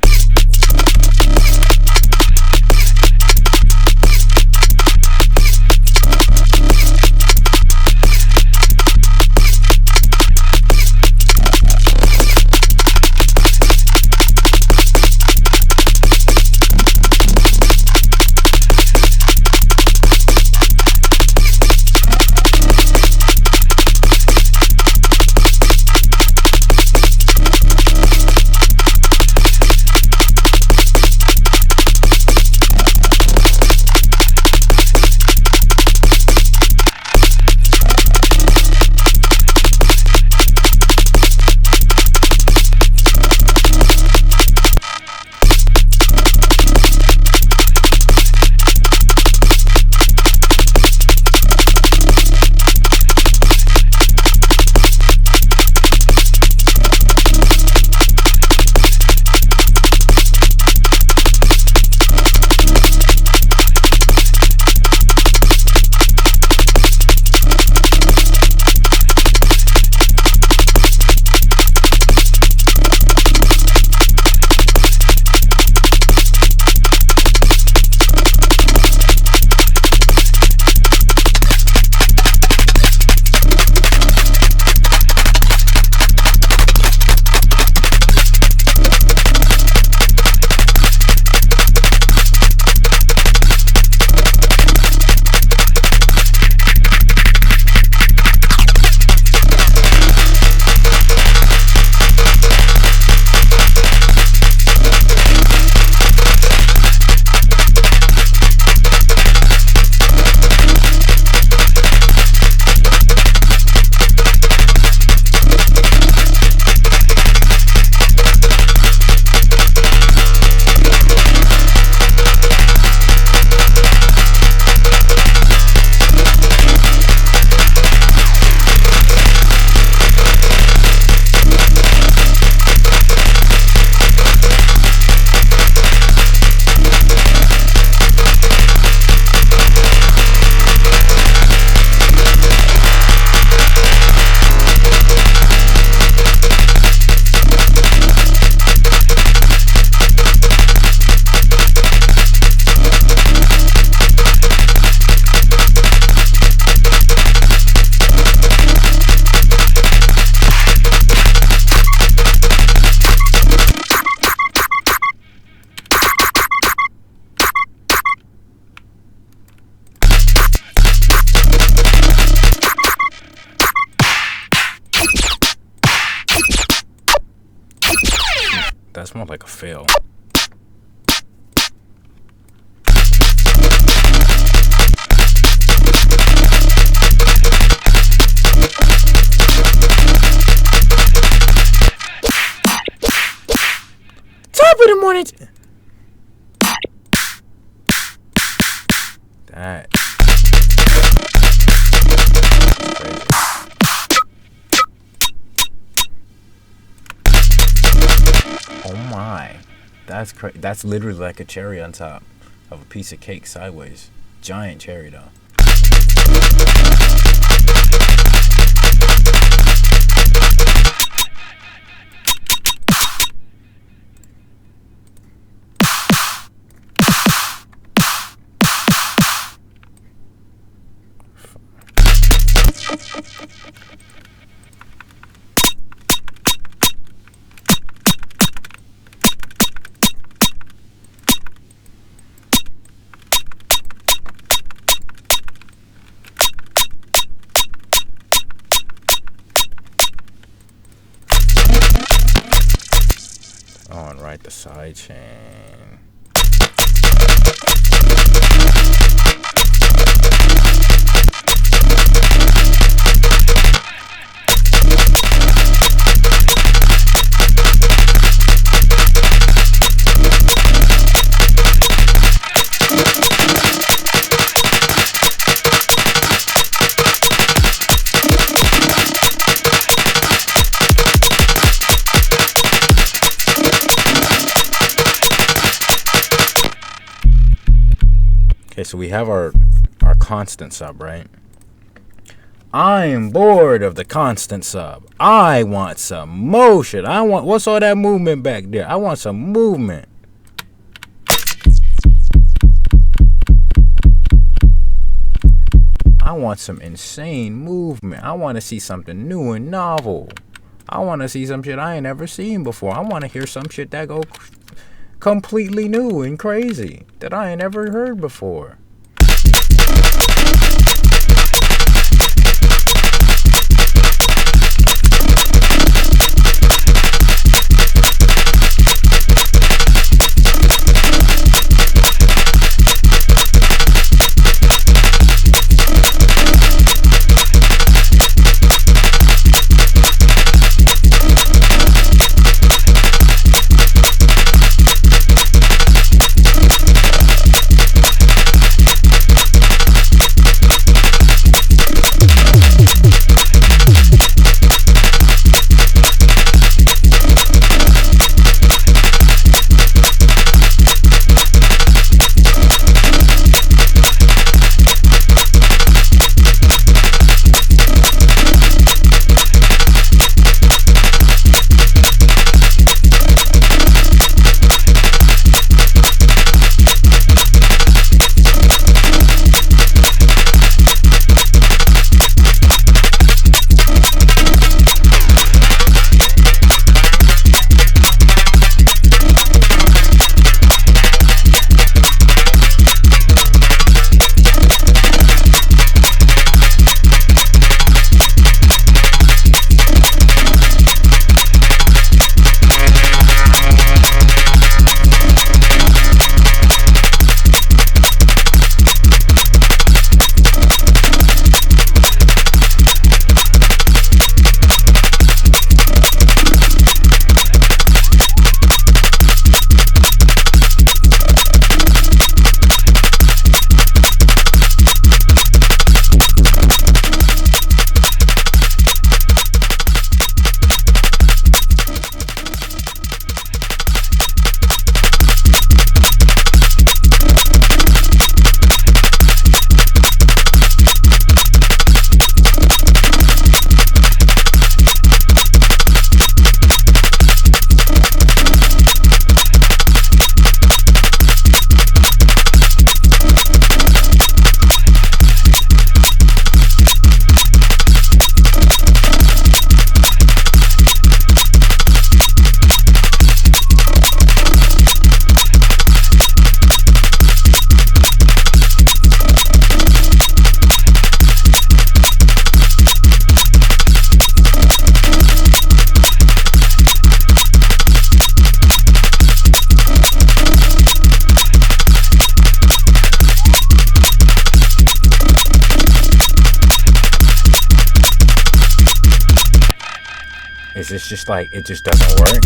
That's more like a fail. Top of the morning. That. Oh my, that's crazy. That's literally like a cherry on top of a piece of cake sideways. Giant cherry though. on, right? The side chain. Okay, so we have our constant sub, right? I am bored of the constant sub. I want some motion. What's all that movement back there? I want some movement. I want some insane movement. I want to see something new and novel. I want to see some shit I ain't never seen before. I want to hear some shit that go completely new and crazy that I ain't ever heard before. It's just like it just doesn't work.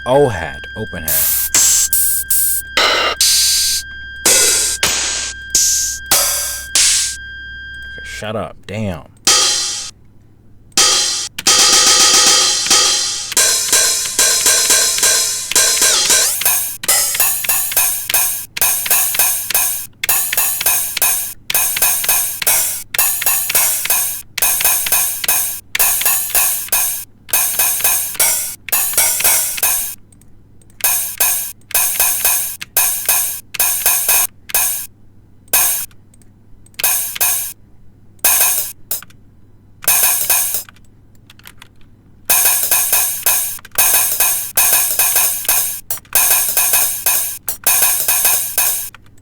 O hat, open hat. Okay, shut up. Damn.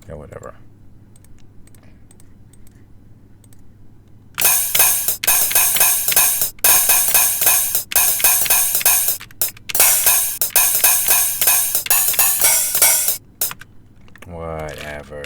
Yeah, whatever. Whatever.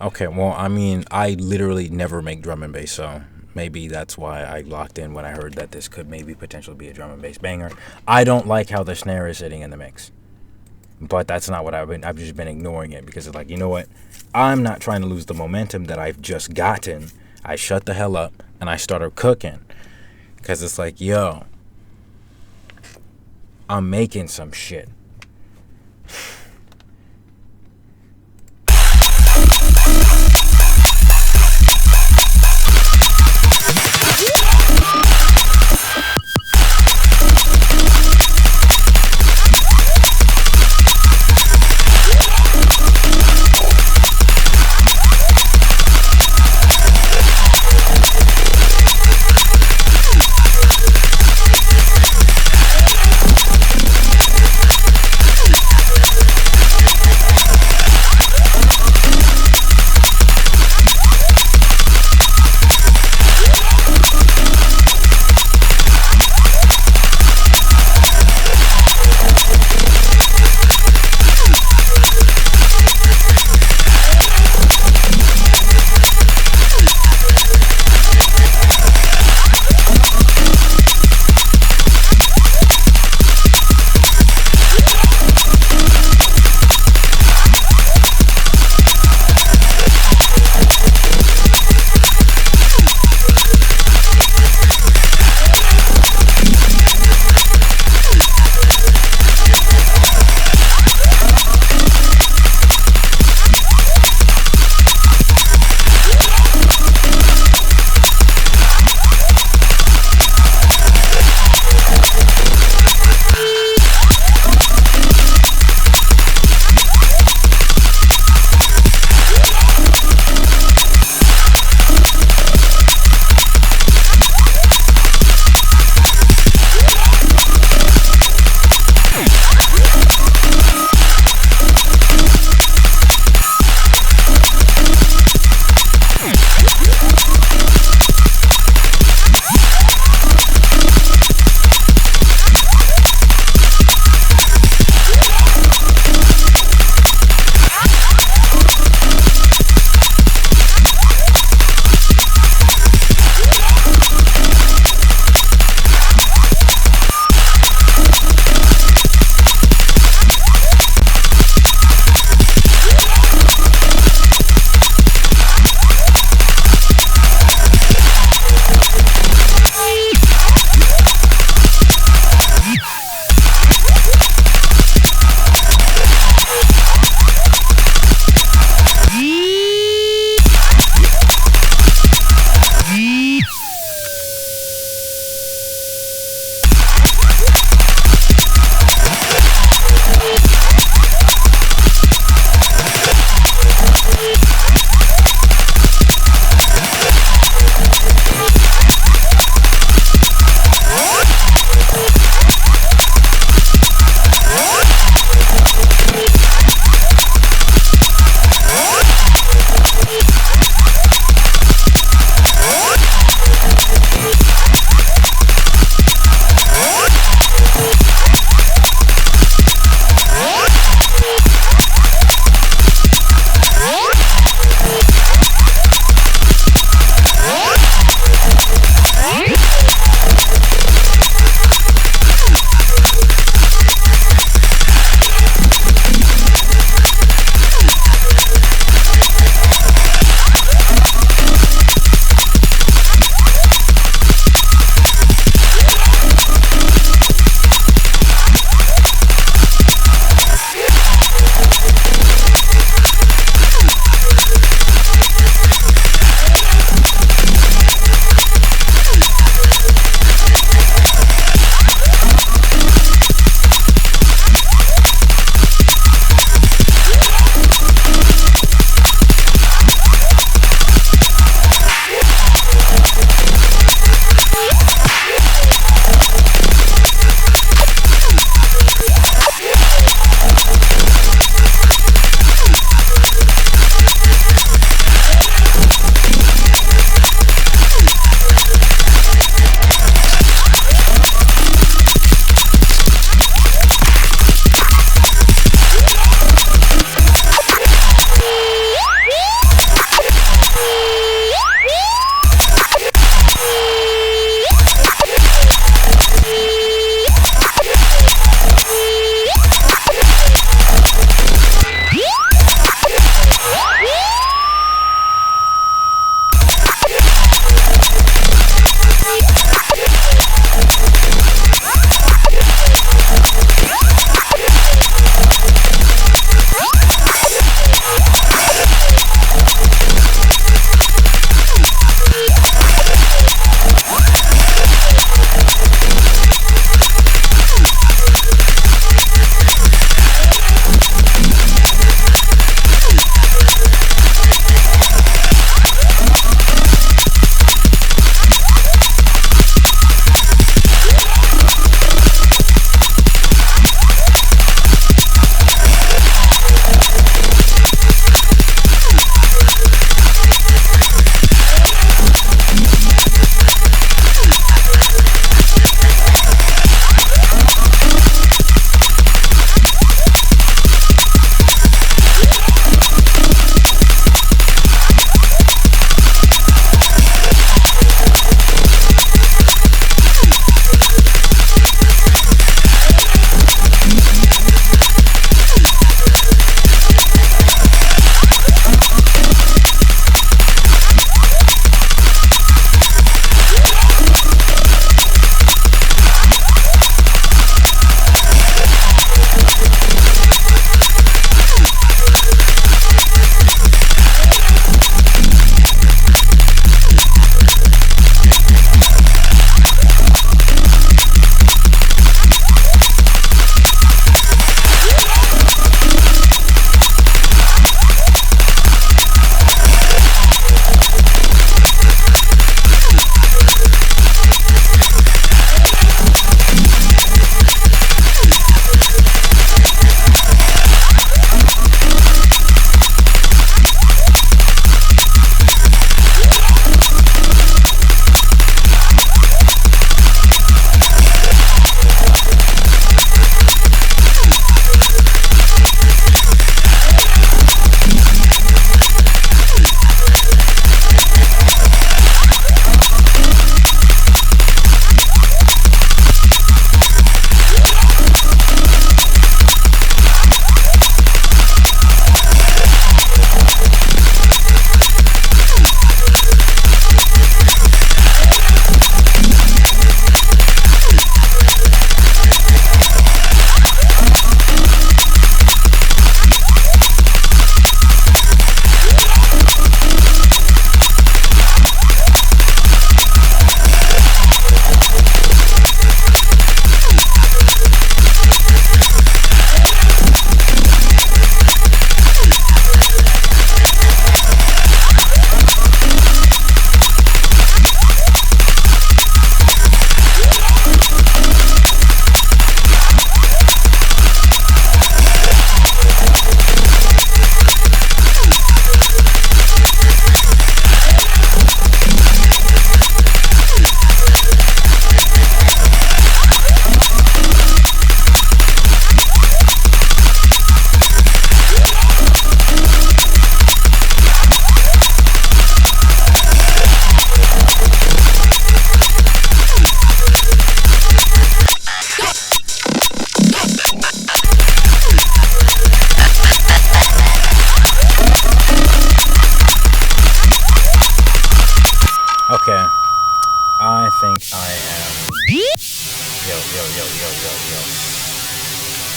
Okay, well, I mean, I literally never make drum and bass, so maybe that's why I locked in when I heard that this could maybe potentially be a drum and bass banger. I don't like how the snare is sitting in the mix, but that's not what I've just been ignoring it because it's like, you know what? I'm not trying to lose the momentum that I've just gotten. I shut the hell up and I started cooking because it's like, yo, I'm making some shit.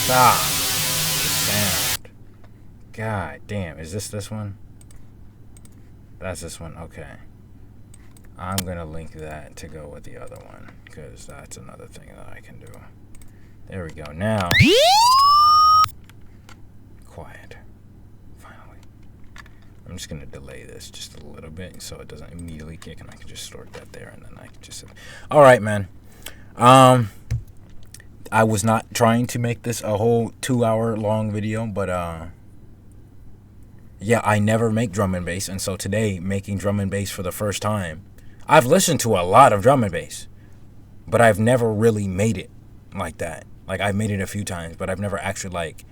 Ah, the sound. God damn. Is this one? That's this one. Okay. I'm going to link that to go with the other one, because that's another thing that I can do. There we go. Now, quiet. Finally. I'm just going to delay this just a little bit so it doesn't immediately kick, and I can just store that there, and then I can just... All right, man. I was not trying to make this a whole 2-hour long video, but yeah, I never make drum and bass, and so today, making drum and bass for the first time. I've listened to a lot of drum and bass, but I've never really made it like that. Like, I've made it a few times, but I've never actually, like,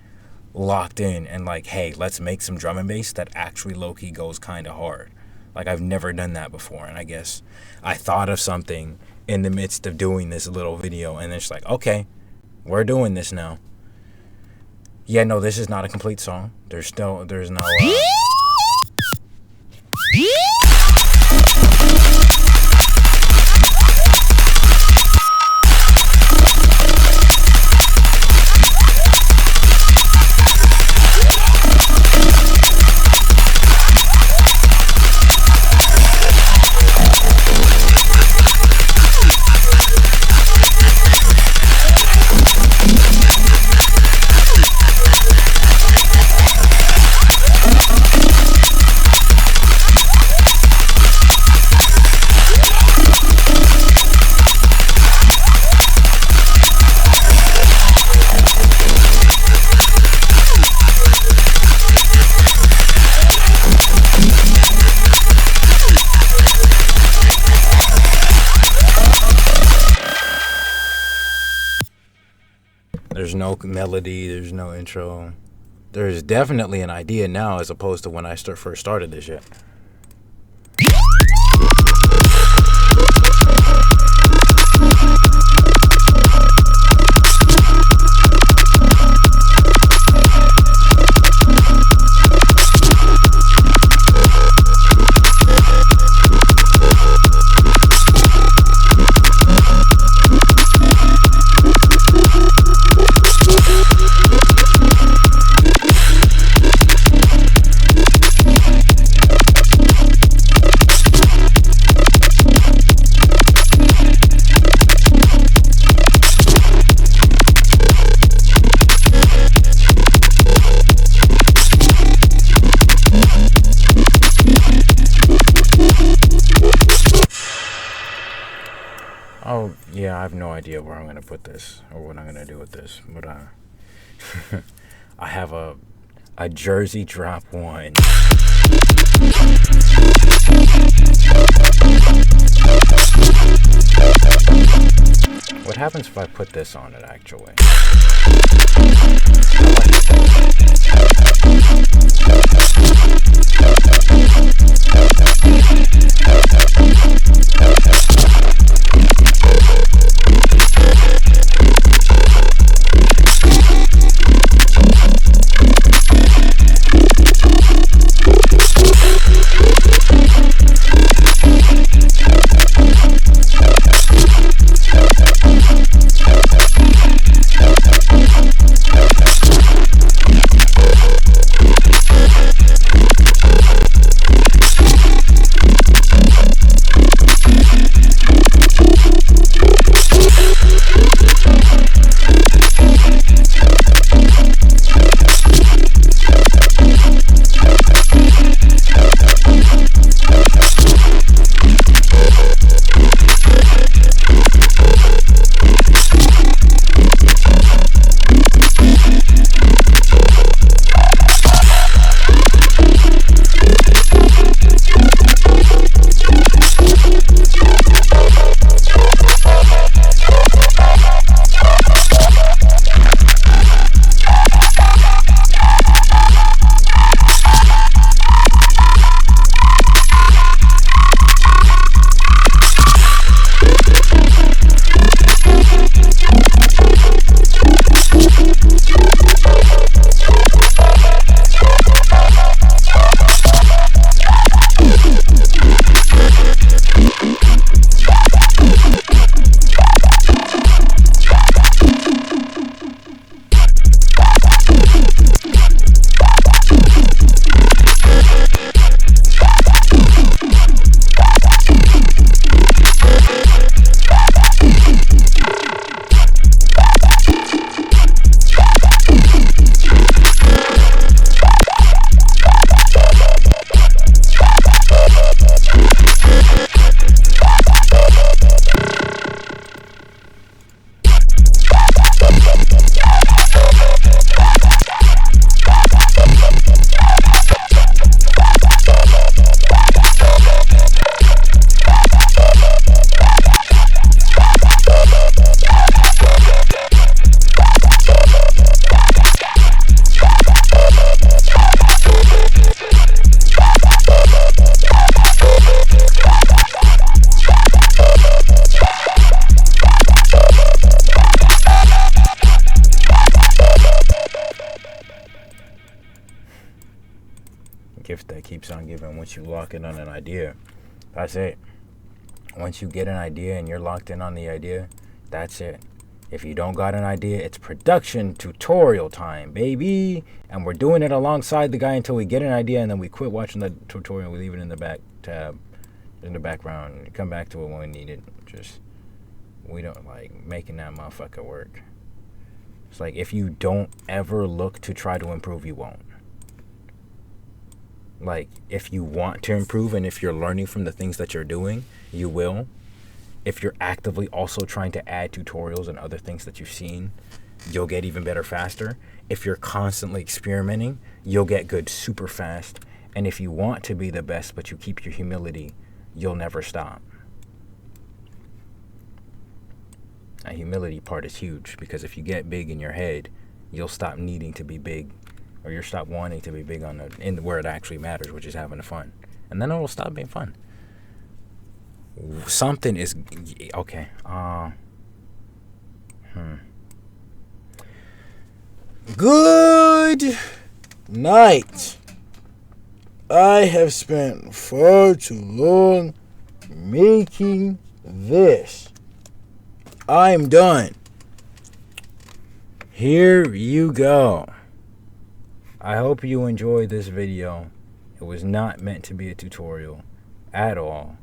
locked in and, like, hey, let's make some drum and bass that actually low-key goes kind of hard. Like, I've never done that before, and I guess I thought of something in the midst of doing this little video, and it's like, okay, we're doing this now. Yeah, no, this is not a complete song. There's no... There's no melody, there's no intro. There's definitely an idea now as opposed to when I first started this shit. Oh, yeah, I have no idea where I'm going to put this or what I'm going to do with this, but I have a Jersey Drop 1. What happens if I put this on it, actually? gift that keeps on giving. Once you lock in on an idea, that's it. Once you get an idea and you're locked in on the idea, that's it. If you don't got an idea, it's production tutorial time, baby. And we're doing it alongside the guy until we get an idea, and then we quit watching the tutorial. We leave it in the back tab, in the background. Come back to it when we need it. Just, we don't like making that motherfucker work. It's like, if you don't ever look to try to improve, you won't. Like, if you want to improve and if you're learning from the things that you're doing, you will. If you're actively also trying to add tutorials and other things that you've seen, you'll get even better faster. If you're constantly experimenting, you'll get good super fast. And if you want to be the best, but you keep your humility, you'll never stop. That humility part is huge, because if you get big in your head, you'll stop needing to be big, or you'll stop wanting to be big in where it actually matters, which is having fun. And then it'll stop being fun. Something is okay. Good night. I have spent far too long making this. I'm done. Here you go. I hope you enjoyed this video. It was not meant to be a tutorial at all.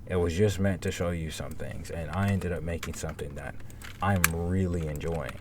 It was just meant to show you some things, and I ended up making something that I'm really enjoying.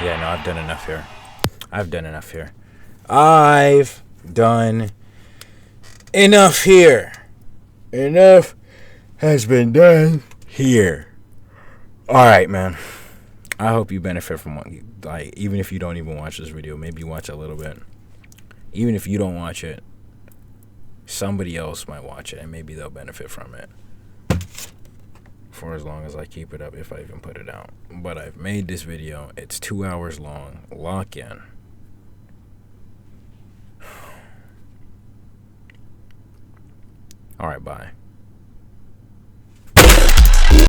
Yeah, no, I've done enough here. I've done enough here. I've done enough here. Enough has been done here. All right, man. I hope you benefit from like, even if you don't even watch this video, maybe you watch a little bit. Even if you don't watch it, somebody else might watch it and maybe they'll benefit from it. For as long as I keep it up, if I even put it out. But I've made this video. It's 2 hours long. Lock in. All right, bye.